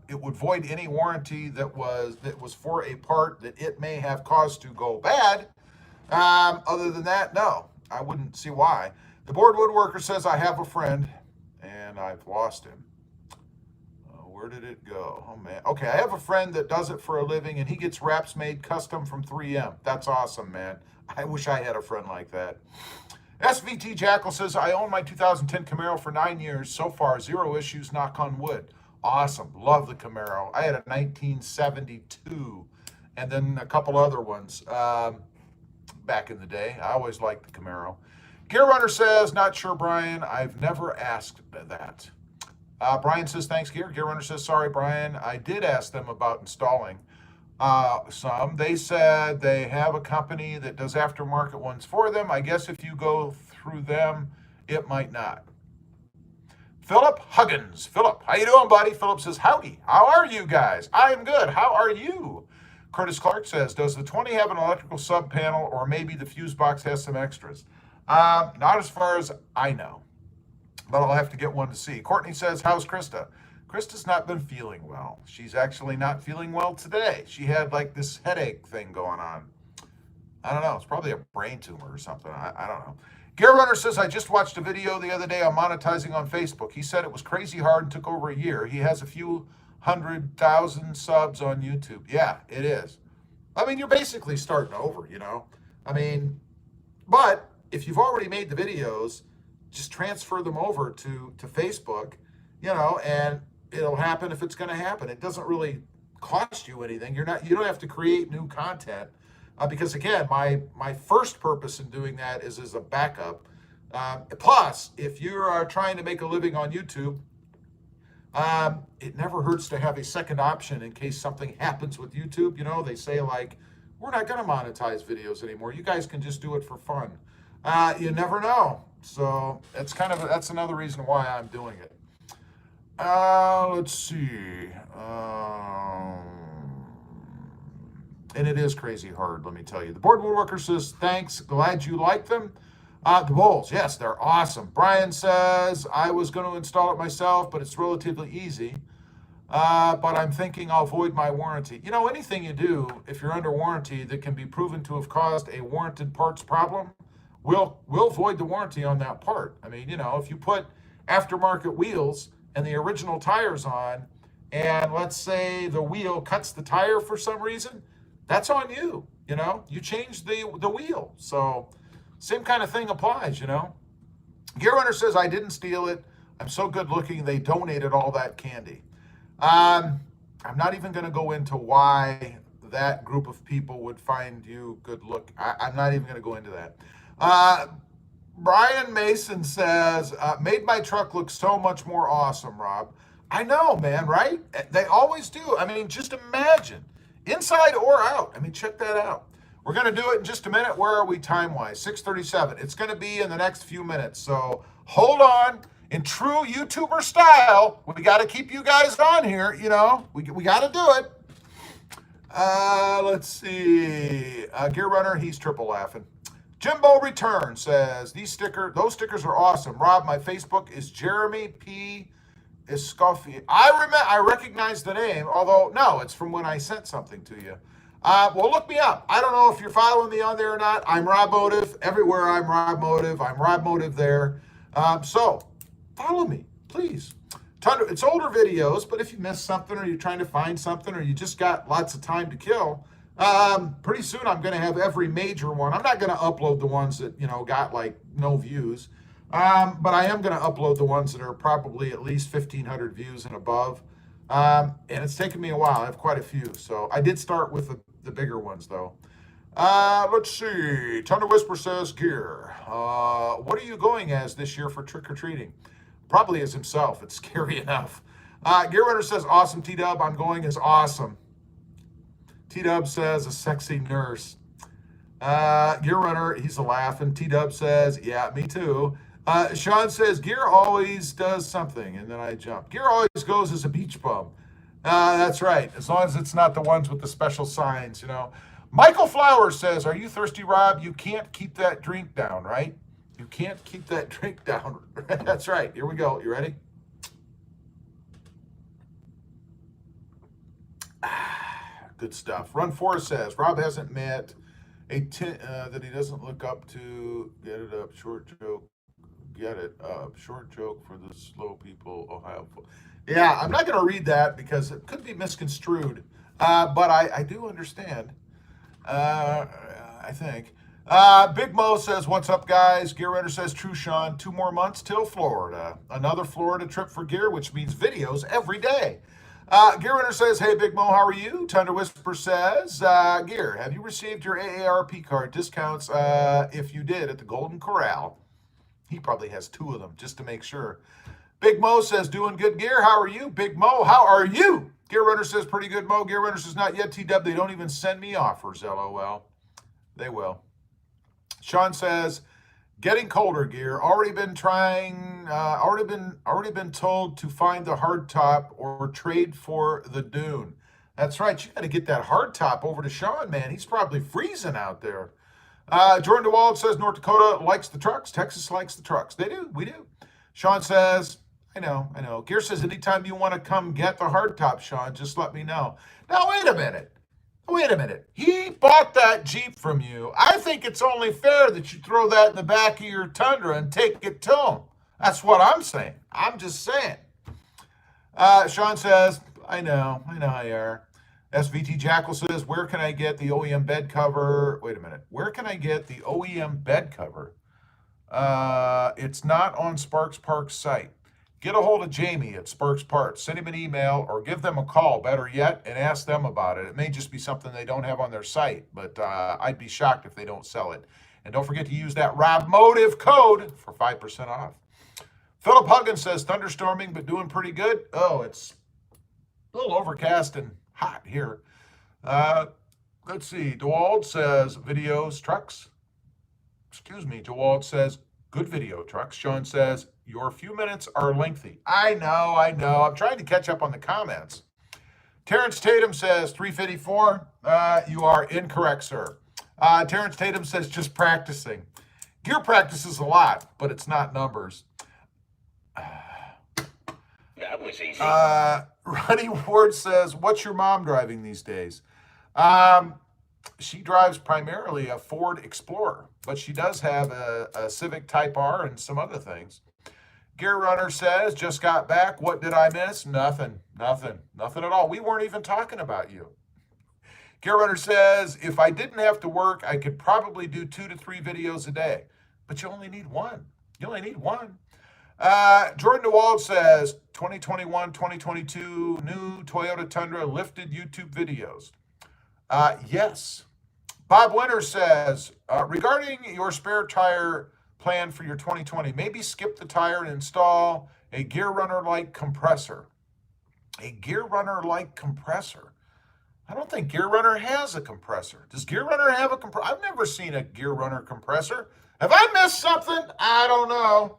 It would void any warranty that was for a part that it may have caused to go bad. Other than that, no, I wouldn't see why. The board woodworker says, I have a friend, and I've lost him. Where did it go? Oh, man. Okay, I have a friend that does it for a living, and he gets wraps made custom from 3M. That's awesome, man. I wish I had a friend like that. SVT Jackal says, I own my 2010 Camaro for 9 years. So far, 0 issues, knock on wood. Awesome. Love the Camaro. I had a 1972 and then a couple other ones back in the day. I always liked the Camaro. Gear Runner says, not sure, Brian. I've never asked that. Brian says, thanks, Gear. Gear Runner says, sorry, Brian. I did ask them about installing some. They said they have a company that does aftermarket ones for them. I guess if you go through them, it might not. Philip Huggins. Philip, how you doing, buddy? Philip says, howdy. How are you guys? I am good. How are you? Curtis Clark says, does the 20 have an electrical sub panel, or maybe the fuse box has some extras? Not as far as I know, but I'll have to get one to see. Courtney says, how's Krista? Krista's not been feeling well. She's actually not feeling well today. She had like this headache thing going on. I don't know. It's probably a brain tumor or something. I don't know. Gear Runner says, I just watched a video the other day on monetizing on Facebook. He said it was crazy hard and took over a year. He has a few 100,000 subs on YouTube. Yeah, it is. I mean, you're basically starting over, you know. I mean, but if you've already made the videos, just transfer them over to Facebook, you know, and it'll happen if it's going to happen. It doesn't really cost you anything. You don't have to create new content because again, my first purpose in doing that is as a backup. Plus, if you're trying to make a living on YouTube, it never hurts to have a second option in case something happens with YouTube. You know, they say like, we're not going to monetize videos anymore. You guys can just do it for fun. You never know. So that's another reason why I'm doing it. Let's see. And it is crazy hard, let me tell you. The board woodworker says, thanks, glad you like them. The bowls, yes, they're awesome. Brian says, I was going to install it myself, but it's relatively easy. But I'm thinking I'll void my warranty. You know, anything you do, if you're under warranty that can be proven to have caused a warranted parts problem, we'll void the warranty on that part. I mean, you know, if you put aftermarket wheels and the original tires on, and let's say the wheel cuts the tire for some reason, that's on you. You know, you changed the wheel. So same kind of thing applies, you know. Gear Runner says, I didn't steal it. I'm so good looking, they donated all that candy. I'm not even going to go into why that group of people would find you good look. I'm not even going to go into that. Brian Mason says, made my truck look so much more awesome, Rob. I know, man, right? They always do. I mean, just imagine, inside or out. I mean, check that out. We're going to do it in just a minute. Where are we time-wise? 6:37. It's going to be in the next few minutes. So hold on. In true YouTuber style, we got to keep you guys on here. You know, we got to do it. Let's see. Gear Runner, he's triple laughing. Jimbo Return says, those stickers are awesome. Rob, my Facebook is Jeremy P. Escoffier. I recognize the name, although, no, it's from when I sent something to you. Well, look me up. I don't know if you're following me on there or not. I'm RobMotive. Everywhere I'm RobMotive. I'm RobMotive there. So follow me, please. It's older videos, but if you missed something or you're trying to find something or you just got lots of time to kill, pretty soon I'm going to have every major one. I'm not going to upload the ones that, you know, got like no views. But I am going to upload the ones that are probably at least 1,500 views and above. And it's taken me a while. I have quite a few. So I did start with the bigger ones, though. Let's see. Thunder Whisper says, Gear, what are you going as this year for trick-or-treating? Probably as himself. It's scary enough. Gear Runner says, awesome, T-Dub. I'm going as awesome. T-Dub says, a sexy nurse. Gear Runner, he's a laughing. T-Dub says, yeah, me too. Sean says, Gear always does something, and then I jump. Gear always goes as a beach bum. That's right, as long as it's not the ones with the special signs, you know. Michael Flowers says, are you thirsty, Rob? You can't keep that drink down, right? You can't keep that drink down. That's right. Here we go. You ready? Good stuff. Run Forest says, Rob hasn't met that he doesn't look up to. Get it up. Short joke. Get it up. Short joke for the slow people, Ohio. Yeah, I'm not going to read that because it could be misconstrued. But I do understand. I think. Big Mo says, what's up, guys? Gear Runner says, true, Sean. 2 more months till Florida. Another Florida trip for Gear, which means videos every day. Gear Runner says, hey, Big Mo, how are you? Thunder Whisper says, Gear, have you received your AARP card discounts? If you did, at the Golden Corral. He probably has 2 of them, just to make sure. Big Mo says, doing good, Gear. How are you? Big Mo, how are you? Gear Runner says, pretty good, Mo. Gear Runner says, not yet, T-Dub. They don't even send me offers, LOL. They will. Sean says, getting colder, Gear. Already been told to find the hard top or trade for the dune. That's right. You got to get that hard top over to Sean, man. He's probably freezing out there. Jordan DeWald says, North Dakota likes the trucks. Texas likes the trucks. They do. We do. Sean says, I know. Gear says, anytime you want to come get the hard top, Sean, just let me know. Now, wait a minute. He bought that Jeep from you. I think it's only fair that you throw that in the back of your Tundra and take it to him. That's what I'm saying. I'm just saying. Sean says, I know how you are. SVT Jackal says, where can I get the OEM bed cover? Wait a minute. Where can I get the OEM bed cover? It's not on Sparks Park's site. Get a hold of Jamie at Sparks Parts. Send him an email or give them a call, better yet, and ask them about it. It may just be something they don't have on their site, but I'd be shocked if they don't sell it. And don't forget to use that RobMotive code for 5% off. Philip Huggins says, thunderstorming, but doing pretty good. Oh, it's a little overcast and hot here. Let's see. DeWald says, videos, trucks. Excuse me. DeWald says, good video, trucks. Sean says, your few minutes are lengthy. I know. I'm trying to catch up on the comments. Terrence Tatum says, 354. You are incorrect, sir. Terrence Tatum says, just practicing. Gear practices a lot, but it's not numbers. That was easy. Ronnie Ward says, what's your mom driving these days? She drives primarily a Ford Explorer, but she does have a Civic Type R and some other things. Gear Runner says, just got back. What did I miss? Nothing at all. We weren't even talking about you. Gear Runner says, if I didn't have to work, I could probably do 2 to 3 videos a day, but you only need one. Jordan DeWald says, 2021, 2022, new Toyota Tundra lifted YouTube videos. Yes. Bob Winter says, regarding your spare tire plan for your 2020, maybe skip the tire and install a Gear Runner-like compressor. A Gear Runner-like compressor? I don't think Gear Runner has a compressor. Does Gear Runner have a compressor? I've never seen a Gear Runner compressor. Have I missed something? I don't know.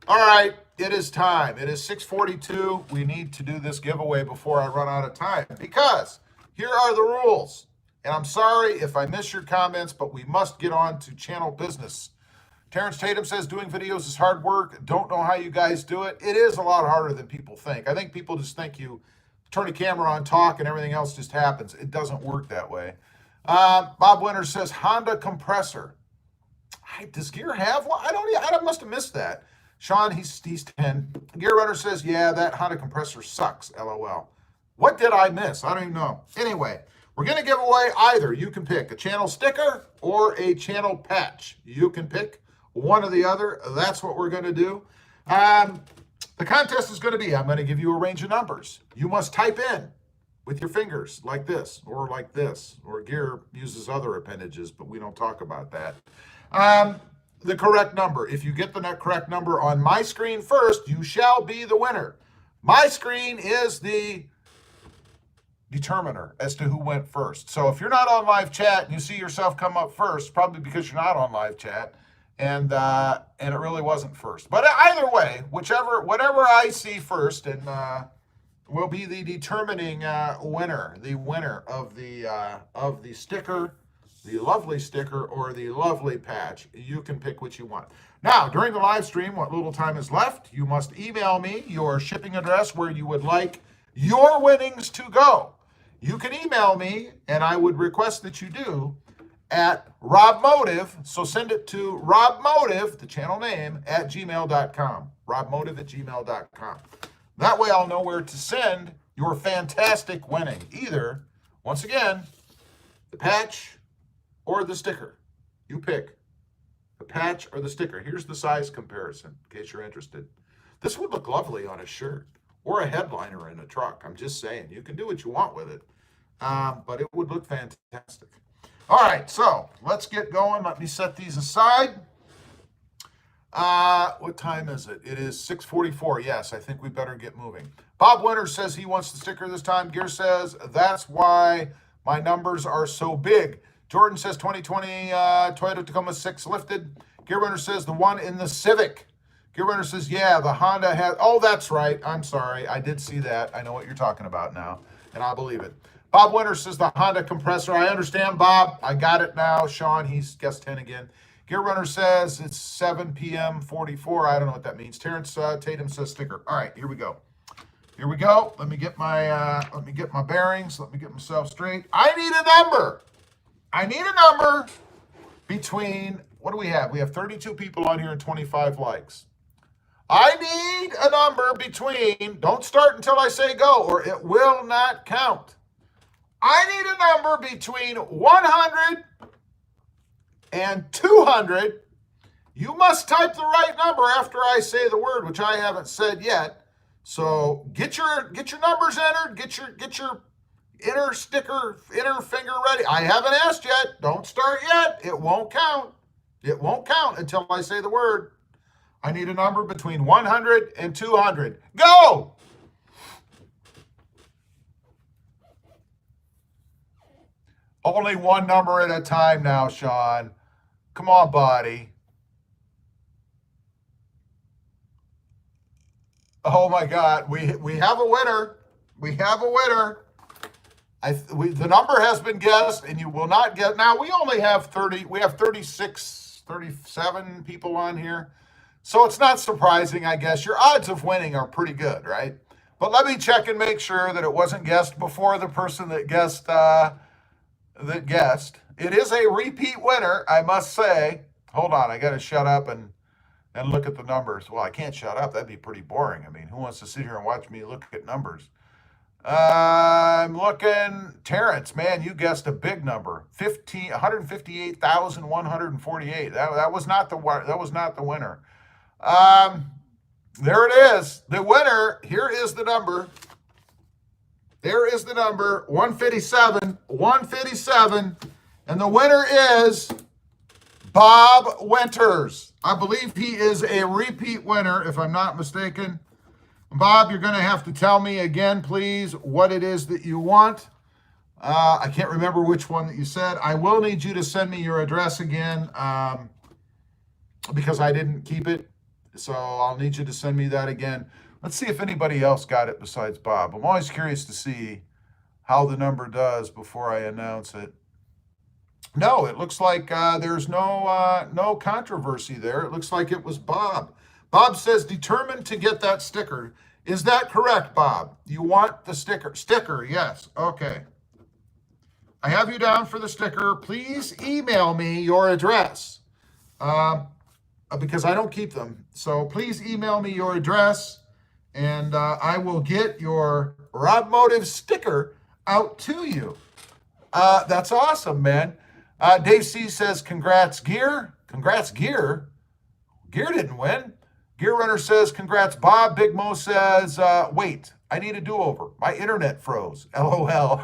All right, it is time. It is 6:42. We need to do this giveaway before I run out of time because here are the rules. And I'm sorry if I miss your comments, but we must get on to channel business. Terrence Tatum says doing videos is hard work. Don't know how you guys do it. It is a lot harder than people think. I think people just think you turn the camera on, talk, and everything else just happens. It doesn't work that way. Bob Winter says Honda compressor. Does Gear have one? I must have missed that. Sean, he's 10. Gear Runner says, yeah, that Honda compressor sucks, LOL. What did I miss? I don't even know. Anyway, we're going to give away either. You can pick a channel sticker or a channel patch. You can pick one or the other. That's what we're going to do. The contest is going to be, I'm going to give you a range of numbers. You must type in with your fingers like this, or Gear uses other appendages, but we don't talk about that. The correct number. If you get the correct number on my screen first, you shall be the winner. My screen is the determiner as to who went first. So if you're not on live chat and you see yourself come up first, probably because you're not on live chat, and it really wasn't first. But either way, whatever I see first, and will be the determining winner, the winner of the sticker, the lovely sticker, or the lovely patch. You can pick what you want. Now, during the live stream, what little time is left, you must email me your shipping address where you would like your winnings to go. You can email me, and I would request that you do, at RobMotive. So send it to RobMotive, the channel name, at gmail.com. RobMotive at gmail.com. That way I'll know where to send your fantastic winning. Either, once again, the patch or the sticker. You pick the patch or the sticker. Here's the size comparison in case you're interested. This would look lovely on a shirt or a headliner in a truck. I'm just saying, you can do what you want with it, but it would look fantastic. All right, so let's get going. Let me set these aside. What time is it? It is 6:44. Yes, I think we better get moving. Bob Winter says he wants the sticker this time. Gear says that's why my numbers are so big. Jordan says 2020 Toyota Tacoma 6 lifted. Gear Winter says the one in the Civic. Gear Winter says, yeah, the Honda has, oh, that's right. I'm sorry. I did see that. I know what you're talking about now, and I believe it. Bob Winter says the Honda compressor. I understand, Bob. I got it now. Sean, he's guest 10 again. Gear Runner says it's 7 p.m. 44. I don't know what that means. Terrence Tatum says sticker. All right, here we go. Here we go. Let me get my bearings. Let me get myself straight. I need a number. I need a number between, what do we have? We have 32 people on here and 25 likes. I need a number between, don't start until I say go or it will not count. I need a number between 100 and 200. You must type the right number after I say the word, which I haven't said yet. So get your numbers entered. Get your inner finger ready. I haven't asked yet. Don't start yet. It won't count. It won't count until I say the word. I need a number between 100 and 200. Go! Only one number at a time now, Sean. Come on, buddy. Oh my God, we have a winner. We have a winner. The number has been guessed, and you will not get. Now we only have 30. We have 36, 37 people on here, so it's not surprising. I guess your odds of winning are pretty good, right? But let me check and make sure that it wasn't guessed before the person that guessed. It is a repeat winner, I must say. Hold on, I got to shut up and look at the numbers. Well, I can't shut up. That'd be pretty boring. I mean, who wants to sit here and watch me look at numbers? I'm looking. Terrence, man, you guessed a big number. 158,148. That was not the winner. There it is. The winner. Here is the number. There is the number, 157, 157. And the winner is Bob Winters. I believe he is a repeat winner, if I'm not mistaken. Bob, you're going to have to tell me again, please, what it is that you want. I can't remember which one that you said. I will need you to send me your address again because I didn't keep it. So I'll need you to send me that again. Let's see if anybody else got it besides Bob. I'm always curious to see how the number does before I announce it. No, it looks like there's no controversy there. It looks like it was Bob. Bob says determined to get that sticker. Is that correct, Bob? You want the sticker? Sticker, yes. Okay. I have you down for the sticker. Please email me your address because I don't keep them. So please email me your address. And I will get your RobMotive sticker out to you. That's awesome, man. Dave C says, congrats, Gear. Congrats, Gear. Gear didn't win. Gear Runner says, congrats, Bob. Big Mo says, wait, I need a do-over. My internet froze. LOL.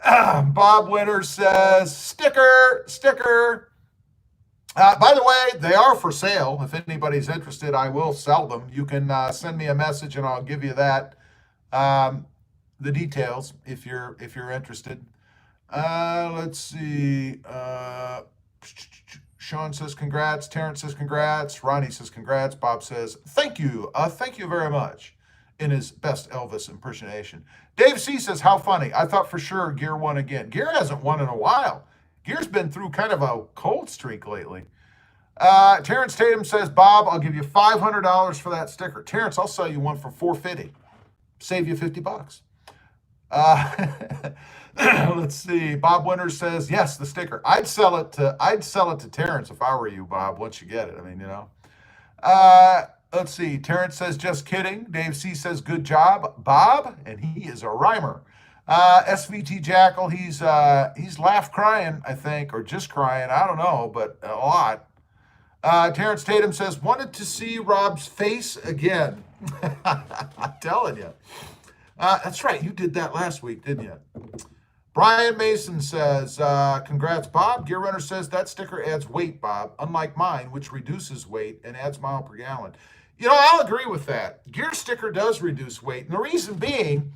Bob Winter says, sticker. By the way, they are for sale. If anybody's interested, I will sell them. You can send me a message and I'll give you that, the details if you're interested. Let's see. Sean says congrats. Terrence says congrats. Ronnie says congrats. Bob says thank you. Thank you very much in his best Elvis impersonation. Dave C says how funny. I thought for sure Gear won again. Gear hasn't won in a while. Gear's been through kind of a cold streak lately. Terrence Tatum says, Bob, I'll give you $500 for that sticker. Terrence, I'll sell you one for $450. Save you $50. Let's see. Bob Winters says, yes, the sticker. I'd sell it to Terrence if I were you, Bob, once you get it. I mean, you know. Let's see. Terrence says, just kidding. Dave C says, good job, Bob. And he is a rhymer. SVT Jackal, he's laugh crying, I think, or just crying. I don't know, but a lot. Terrence Tatum says, wanted to see Rob's face again. I'm telling you. That's right. You did that last week, didn't you? Brian Mason says, congrats, Bob. Gear Runner says that sticker adds weight, Bob, unlike mine, which reduces weight and adds mile per gallon. I'll agree with that. Gear sticker does reduce weight. And the reason being,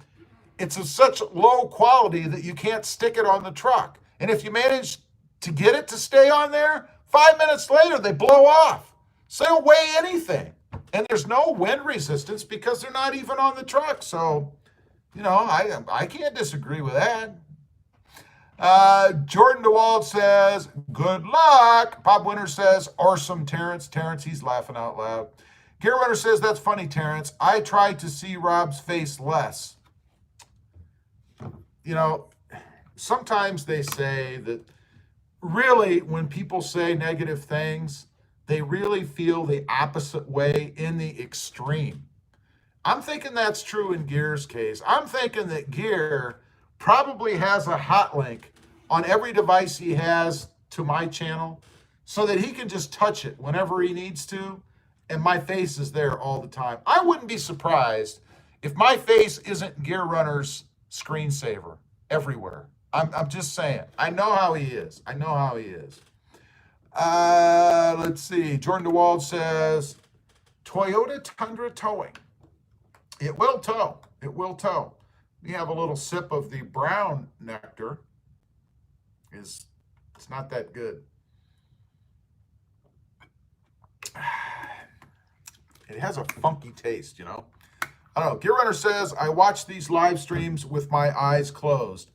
it's of such low quality that you can't stick it on the truck. And if you manage to get it to stay on there, 5 minutes later, they blow off. So they'll weigh anything. And there's no wind resistance because they're not even on the truck. So, I can't disagree with that. Jordan DeWald says, good luck. Bob Winter says, awesome, Terrence. Terrence, he's laughing out loud. Gear Runner says, that's funny, Terrence. I tried to see Rob's face less. Sometimes they say that really when people say negative things, they really feel the opposite way in the extreme. I'm thinking that's true in Gear's case. I'm thinking that Gear probably has a hot link on every device he has to my channel so that he can just touch it whenever he needs to, and my face is there all the time. I wouldn't be surprised if my face isn't Gear Runner's screensaver everywhere. I'm just saying. I know how he is. Let's see. Jordan DeWald says, Toyota Tundra towing. It will tow. We have a little sip of the brown nectar. It's not that good. It has a funky taste, I don't know. Gear Runner says, I watch these live streams with my eyes closed.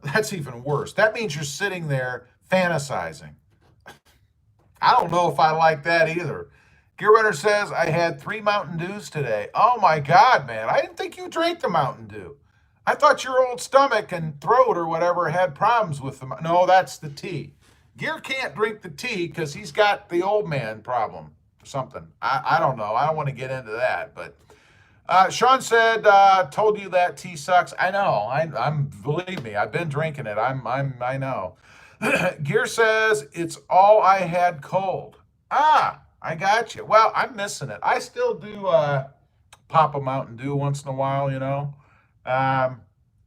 That's even worse. That means you're sitting there fantasizing. I don't know if I like that either. Gear Runner says, I had 3 Mountain Dews today. Oh my God, man. I didn't think you drank the Mountain Dew. I thought your old stomach and throat or whatever had problems with them. No, that's the tea. Gear can't drink the tea because he's got the old man problem or something. I don't know. I don't want to get into that, but Sean said, told you that tea sucks. I know. I'm believe me, I've been drinking it. I know. Gear says, it's all I had cold. I got you. Well, I'm missing it. I still do pop a Mountain Dew once in a while,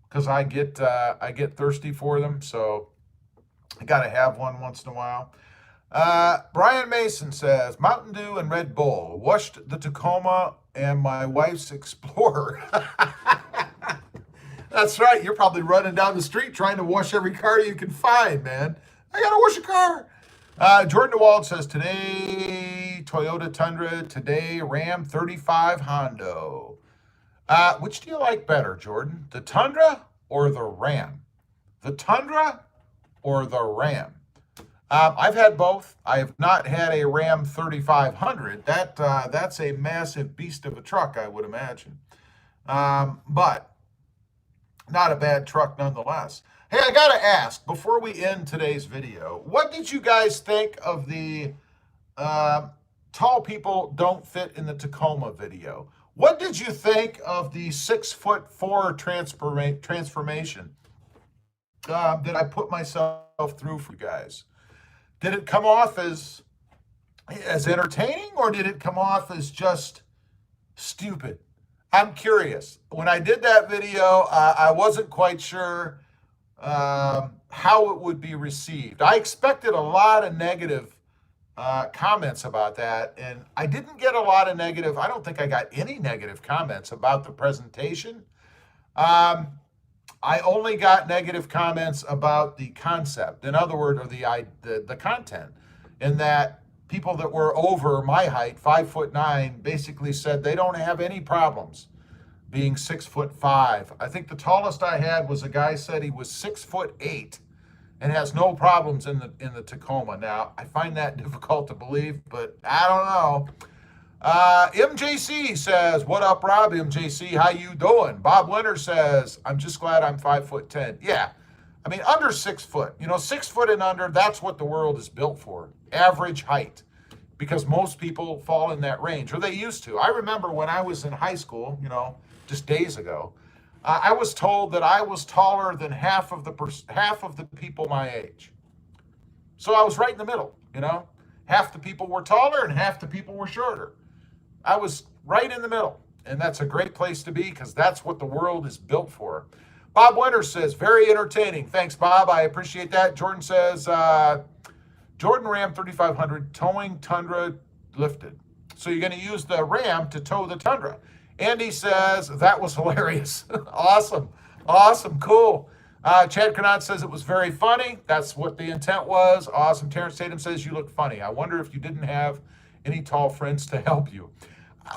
because I get thirsty for them, so I gotta have one once in a while. Brian Mason says, Mountain Dew and Red Bull. Washed the Tacoma and my wife's Explorer. That's right. You're probably running down the street trying to wash every car you can find, man. I gotta wash a car. Jordan DeWald says, today Toyota Tundra, today Ram 35 Hondo. Which do you like better, Jordan? The Tundra or the Ram? The Tundra or the Ram? I've had both. I have not had a Ram 3500. That's a massive beast of a truck, I would imagine. But not a bad truck nonetheless. Hey, I got to ask, before we end today's video, what did you guys think of the tall people don't fit in the Tacoma video? What did you think of the 6'4" transformation that I put myself through for you guys? Did it come off as entertaining, or did it come off as just stupid? I'm curious. When I did that video, I wasn't quite sure how it would be received. I expected a lot of negative comments about that, and I didn't get a lot of negative. I don't think I got any negative comments about the presentation. I only got negative comments about the concept. In other words, or the content, in that people that were over my height, 5'9", basically said they don't have any problems being 6'5". I think the tallest I had was a guy said he was 6'8" and has no problems in the Tacoma. Now, I find that difficult to believe, but I don't know. MJC says, what up, Rob? MJC, how you doing? Bob Leonard says, I'm just glad I'm 5'10". Yeah, I mean, under 6 foot. 6 foot and under, that's what the world is built for. Average height. Because most people fall in that range, or they used to. I remember when I was in high school, just days ago, I was told that I was taller than half of the people my age. So I was right in the middle, you know. Half the people were taller and half the people were shorter. I was right in the middle, and that's a great place to be because that's what the world is built for. Bob Winters says, very entertaining. Thanks, Bob. I appreciate that. Jordan says, Jordan Ram 3500 towing Tundra lifted. So you're going to use the Ram to tow the Tundra. Andy says, that was hilarious. Awesome. Awesome. Cool. Chad Canot says it was very funny. That's what the intent was. Awesome. Terrence Tatum says you look funny. I wonder if you didn't have any tall friends to help you.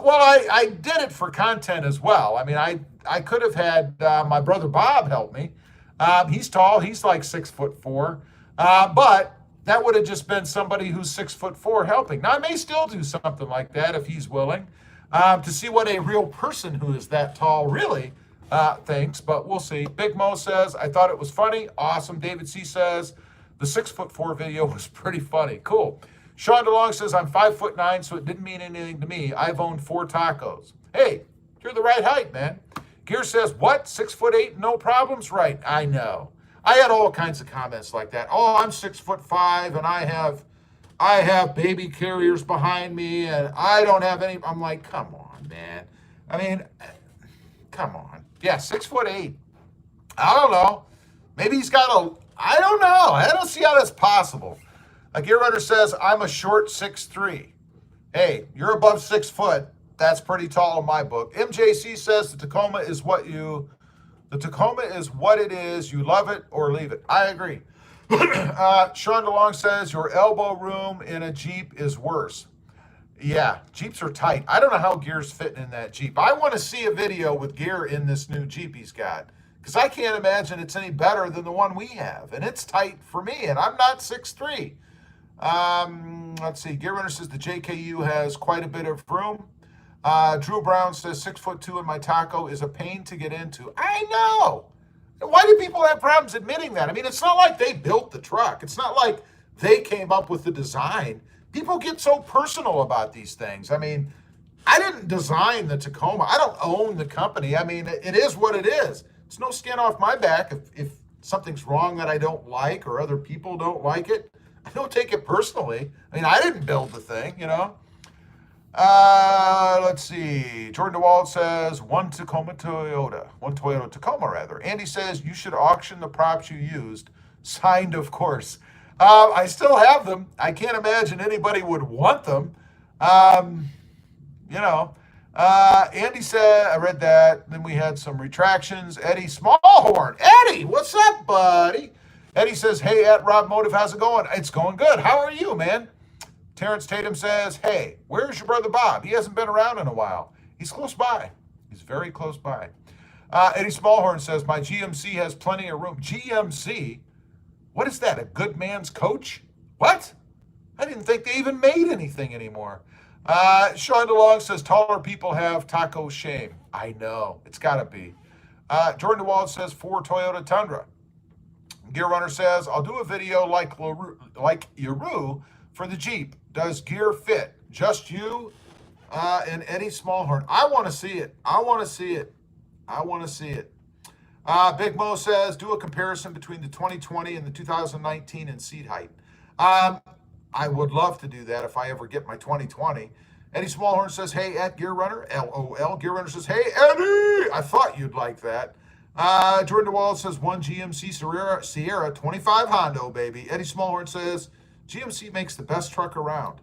Well, I did it for content as well. I mean, I could have had my brother Bob help me. He's tall. He's like 6'4". But that would have just been somebody who's 6'4" helping. Now, I may still do something like that if he's willing to see what a real person who is that tall really thinks, but we'll see. Big Mo says, I thought it was funny. Awesome. David C says, the 6'4" video was pretty funny. Cool. Sean DeLong says, I'm 5'9", so it didn't mean anything to me. I've owned 4 tacos. Hey, you're the right height, man. Gear says, what? 6'8", no problems? Right, I know. I had all kinds of comments like that. Oh, I'm 6'5", and I have baby carriers behind me, and I don't have any. I'm like, come on, man. I mean, come on. Yeah, 6'8". I don't know. Maybe he's got I don't know. I don't see how that's possible. A Gear Runner says, I'm a short 6'3". Hey, you're above 6 foot. That's pretty tall in my book. MJC says the Tacoma is what it is. You love it or leave it. I agree. Sean DeLong says your elbow room in a Jeep is worse. Yeah, Jeeps are tight. I don't know how Gear's fitting in that Jeep. I want to see a video with Gear in this new Jeep he's got, because I can't imagine it's any better than the one we have. And it's tight for me, and I'm not 6'3". Let's see. Gear Runner says the JKU has quite a bit of room. Drew Brown says 6'2" in my taco is a pain to get into. I know. Why do people have problems admitting that? I mean, it's not like they built the truck. It's not like they came up with the design. People get so personal about these things. I mean, I didn't design the Tacoma. I don't own the company. I mean, it is what it is. It's no skin off my back if something's wrong that I don't like or other people don't like it. I don't take it personally. I mean, I didn't build the thing, you know. Let's see. Jordan DeWald says one Toyota Tacoma rather. Andy says you should auction the props you used. Signed, of course. I still have them. I can't imagine anybody would want them. Andy said, I read that. Then we had some retractions. Eddie Smallhorn. Eddie, what's up, buddy? Eddie says, hey, at RobMotive, how's it going? It's going good. How are you, man? Terrence Tatum says, hey, where's your brother Bob? He hasn't been around in a while. He's close by. He's very close by. Eddie Smallhorn says, my GMC has plenty of room. GMC? What is that, a good man's coach? What? I didn't think they even made anything anymore. Sean DeLong says, taller people have taco shame. I know. It's got to be. Jordan DeWald says, 4 Toyota Tundra. Gear Runner says, I'll do a video like Yaru for the Jeep. Does Gear fit? Just you and Eddie Smallhorn. I want to see it. I want to see it. I want to see it. Big Mo says, do a comparison between the 2020 and the 2019 in seat height. I would love to do that if I ever get my 2020. Eddie Smallhorn says, hey, at Gear Runner, LOL. Gear Runner says, hey, Eddie, I thought you'd like that. Jordan DeWald says, 1 GMC Sierra 25 Hondo, baby. Eddie Smallhorn says, GMC makes the best truck around.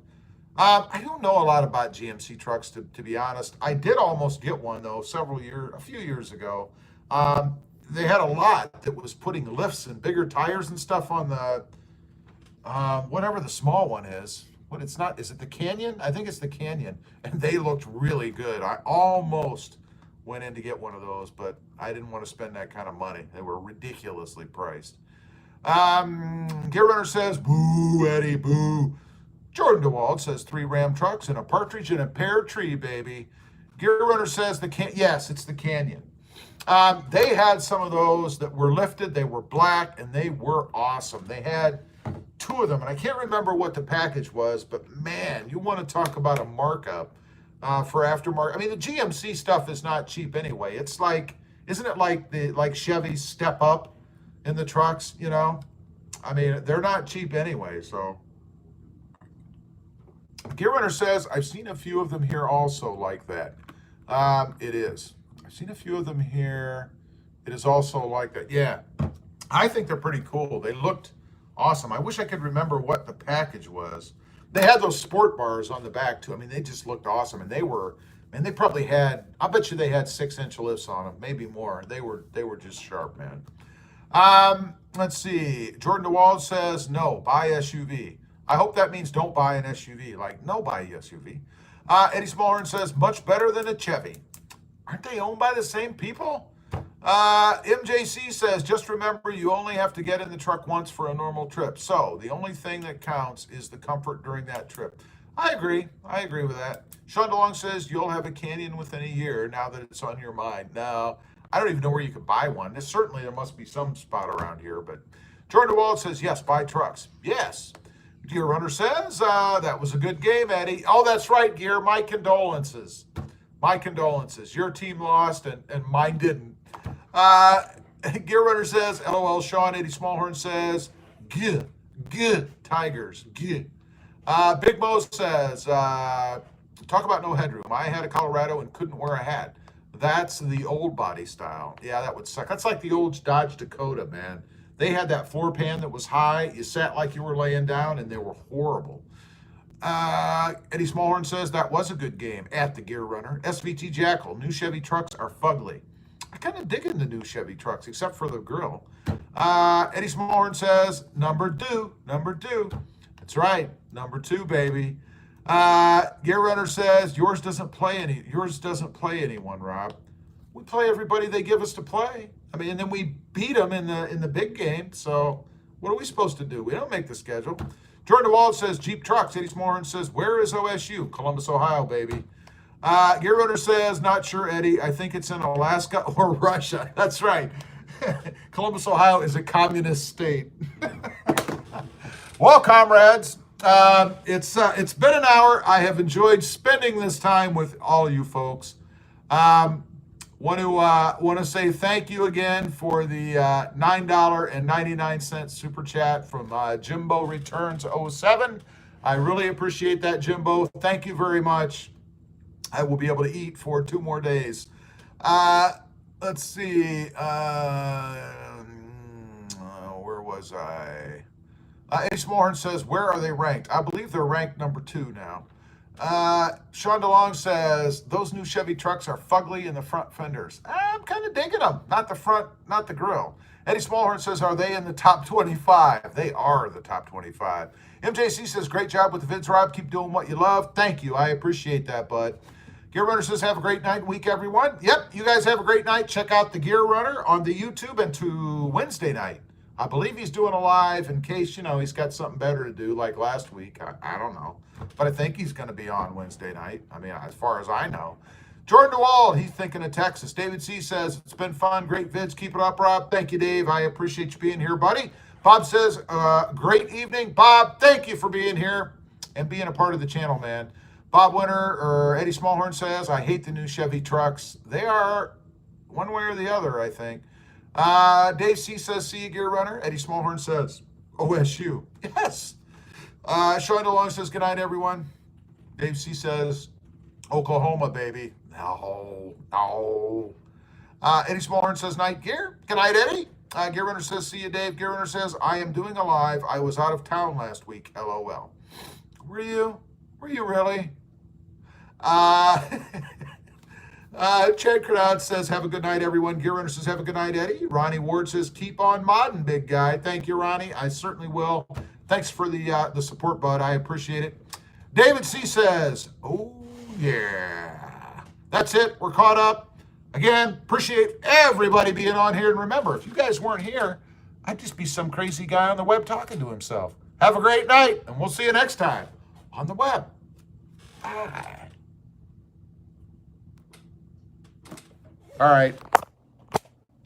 I don't know a lot about GMC trucks, to be honest. I did almost get one, though, a few years ago. They had a lot that was putting lifts and bigger tires and stuff on the, whatever the small one is. What it's not, is it the Canyon? I think it's the Canyon. And they looked really good. I almost went in to get one of those, but I didn't want to spend that kind of money. They were ridiculously priced. Gear Runner says, boo, Eddie, boo. Jordan DeWald says 3 Ram trucks and a partridge in a pear tree, baby. Gear Runner says yes, it's the Canyon. They had some of those that were lifted. They were black and they were awesome. They had 2 of them, and I can't remember what the package was, but man, you want to talk about a markup for aftermarket. I mean, the GMC stuff is not cheap anyway. It's like Isn't it like Chevy's step up in the trucks, you know? I mean, they're not cheap anyway, so. Gear Runner says, I've seen a few of them here also like that. It is. I've seen a few of them here. It is also like that. Yeah, I think they're pretty cool. They looked awesome. I wish I could remember what the package was. They had those sport bars on the back too. I mean, they just looked awesome, and they were, man, they probably had, I bet you they had 6-inch lifts on them, maybe more. They were just sharp, man. Let's see. Jordan DeWald says, no, buy SUV. I hope that means don't buy an SUV. Like, no, buy an SUV. Eddie Smallhorn says, much better than a Chevy. Aren't they owned by the same people? MJC says, just remember, you only have to get in the truck once for a normal trip. So the only thing that counts is the comfort during that trip. I agree. I agree with that. Sean DeLong says, you'll have a Canyon within a year now that it's on your mind. No, I don't even know where you could buy one. Certainly there must be some spot around here. But Jordan DeWald says, yes, buy trucks. Yes. Gear Runner says, that was a good game, Eddie. Oh, that's right, Gear. My condolences. My condolences. Your team lost and mine didn't. Gear Runner says, LOL, Sean. Eddie Smallhorn says, good, Tigers, good. Big Mo says, talk about no headroom. I had a Colorado and couldn't wear a hat. That's the old body style. Yeah, that would suck. That's like the old Dodge Dakota, man. They had that 4-pan that was high. You sat like you were laying down, and they were horrible. Eddie Smallhorn says, that was a good game at the Gear Runner. SVT Jackal, new Chevy trucks are fugly. I kind of dig in the new Chevy trucks, except for the grill. Eddie Smallhorn says, number two. That's right, number 2, baby. Gear Runner says, yours doesn't play anyone, Rob. We play everybody they give us to play. I mean, and then we beat them in the big game. So what are we supposed to do? We don't make the schedule. Jordan DeWald says, Jeep trucks. Eddie Smallhorn says, where is OSU? Columbus, Ohio, baby. Gear Runner says, not sure, Eddie. I think it's in Alaska or Russia. That's right. Columbus, Ohio is a communist state. Well, comrades, it's been an hour. I have enjoyed spending this time with all you folks. Want to say thank you again for the $9.99 super chat from Jimbo Returns 07. I really appreciate that, Jimbo. Thank you very much. I will be able to eat for 2 more days. Let's see. Where was I? Eddie Smallhorn says, where are they ranked? I believe they're ranked number 2 now. Sean DeLong says, those new Chevy trucks are fugly in the front fenders. I'm kind of digging them. Not the front, not the grill. Eddie Smallhorn says, are they in the top 25? They are the top 25. MJC says, great job with the vids, Rob. Keep doing what you love. Thank you. I appreciate that, bud. Gear Runner says, have a great night and week, everyone. Yep, you guys have a great night. Check out the Gear Runner on the YouTube and to Wednesday night. I believe he's doing a live in case, he's got something better to do like last week. I don't know. But I think he's going to be on Wednesday night. I mean, as far as I know. Jordan DeWald, he's thinking of Texas. David C. says, it's been fun. Great vids. Keep it up, Rob. Thank you, Dave. I appreciate you being here, buddy. Bob says, great evening. Bob, thank you for being here and being a part of the channel, man. Bob Winter, or Eddie Smallhorn says, I hate the new Chevy trucks. They are one way or the other, I think. Dave C. says, see you, Gear Runner. Eddie Smallhorn says, OSU. Yes. Sean DeLong says, good night, everyone. Dave C. says, Oklahoma, baby. No. Eddie Smallhorn says, night, Gear. Good night, Eddie. Gear Runner says, see you, Dave. Gear Runner says, I am doing a live. I was out of town last week. LOL. Were you? Were you really? Chad Cronod says, have a good night, everyone. Gear Runner says, have a good night, Eddie. Ronnie Ward says, keep on modding, big guy. Thank you, Ronnie. I certainly will. Thanks for the support, bud. I appreciate it. David C. says, oh, yeah. That's it. We're caught up. Again, appreciate everybody being on here. And remember, if you guys weren't here, I'd just be some crazy guy on the web talking to himself. Have a great night, and we'll see you next time on the web. Bye. All right.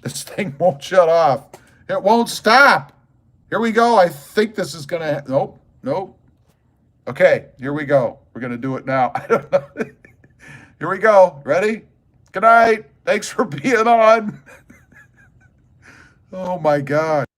This thing won't shut off. It won't stop. Here we go. I think this is going to... Nope. Okay, here we go. We're going to do it now. I don't know. Here we go. Ready? Good night. Thanks for being on. Oh my God.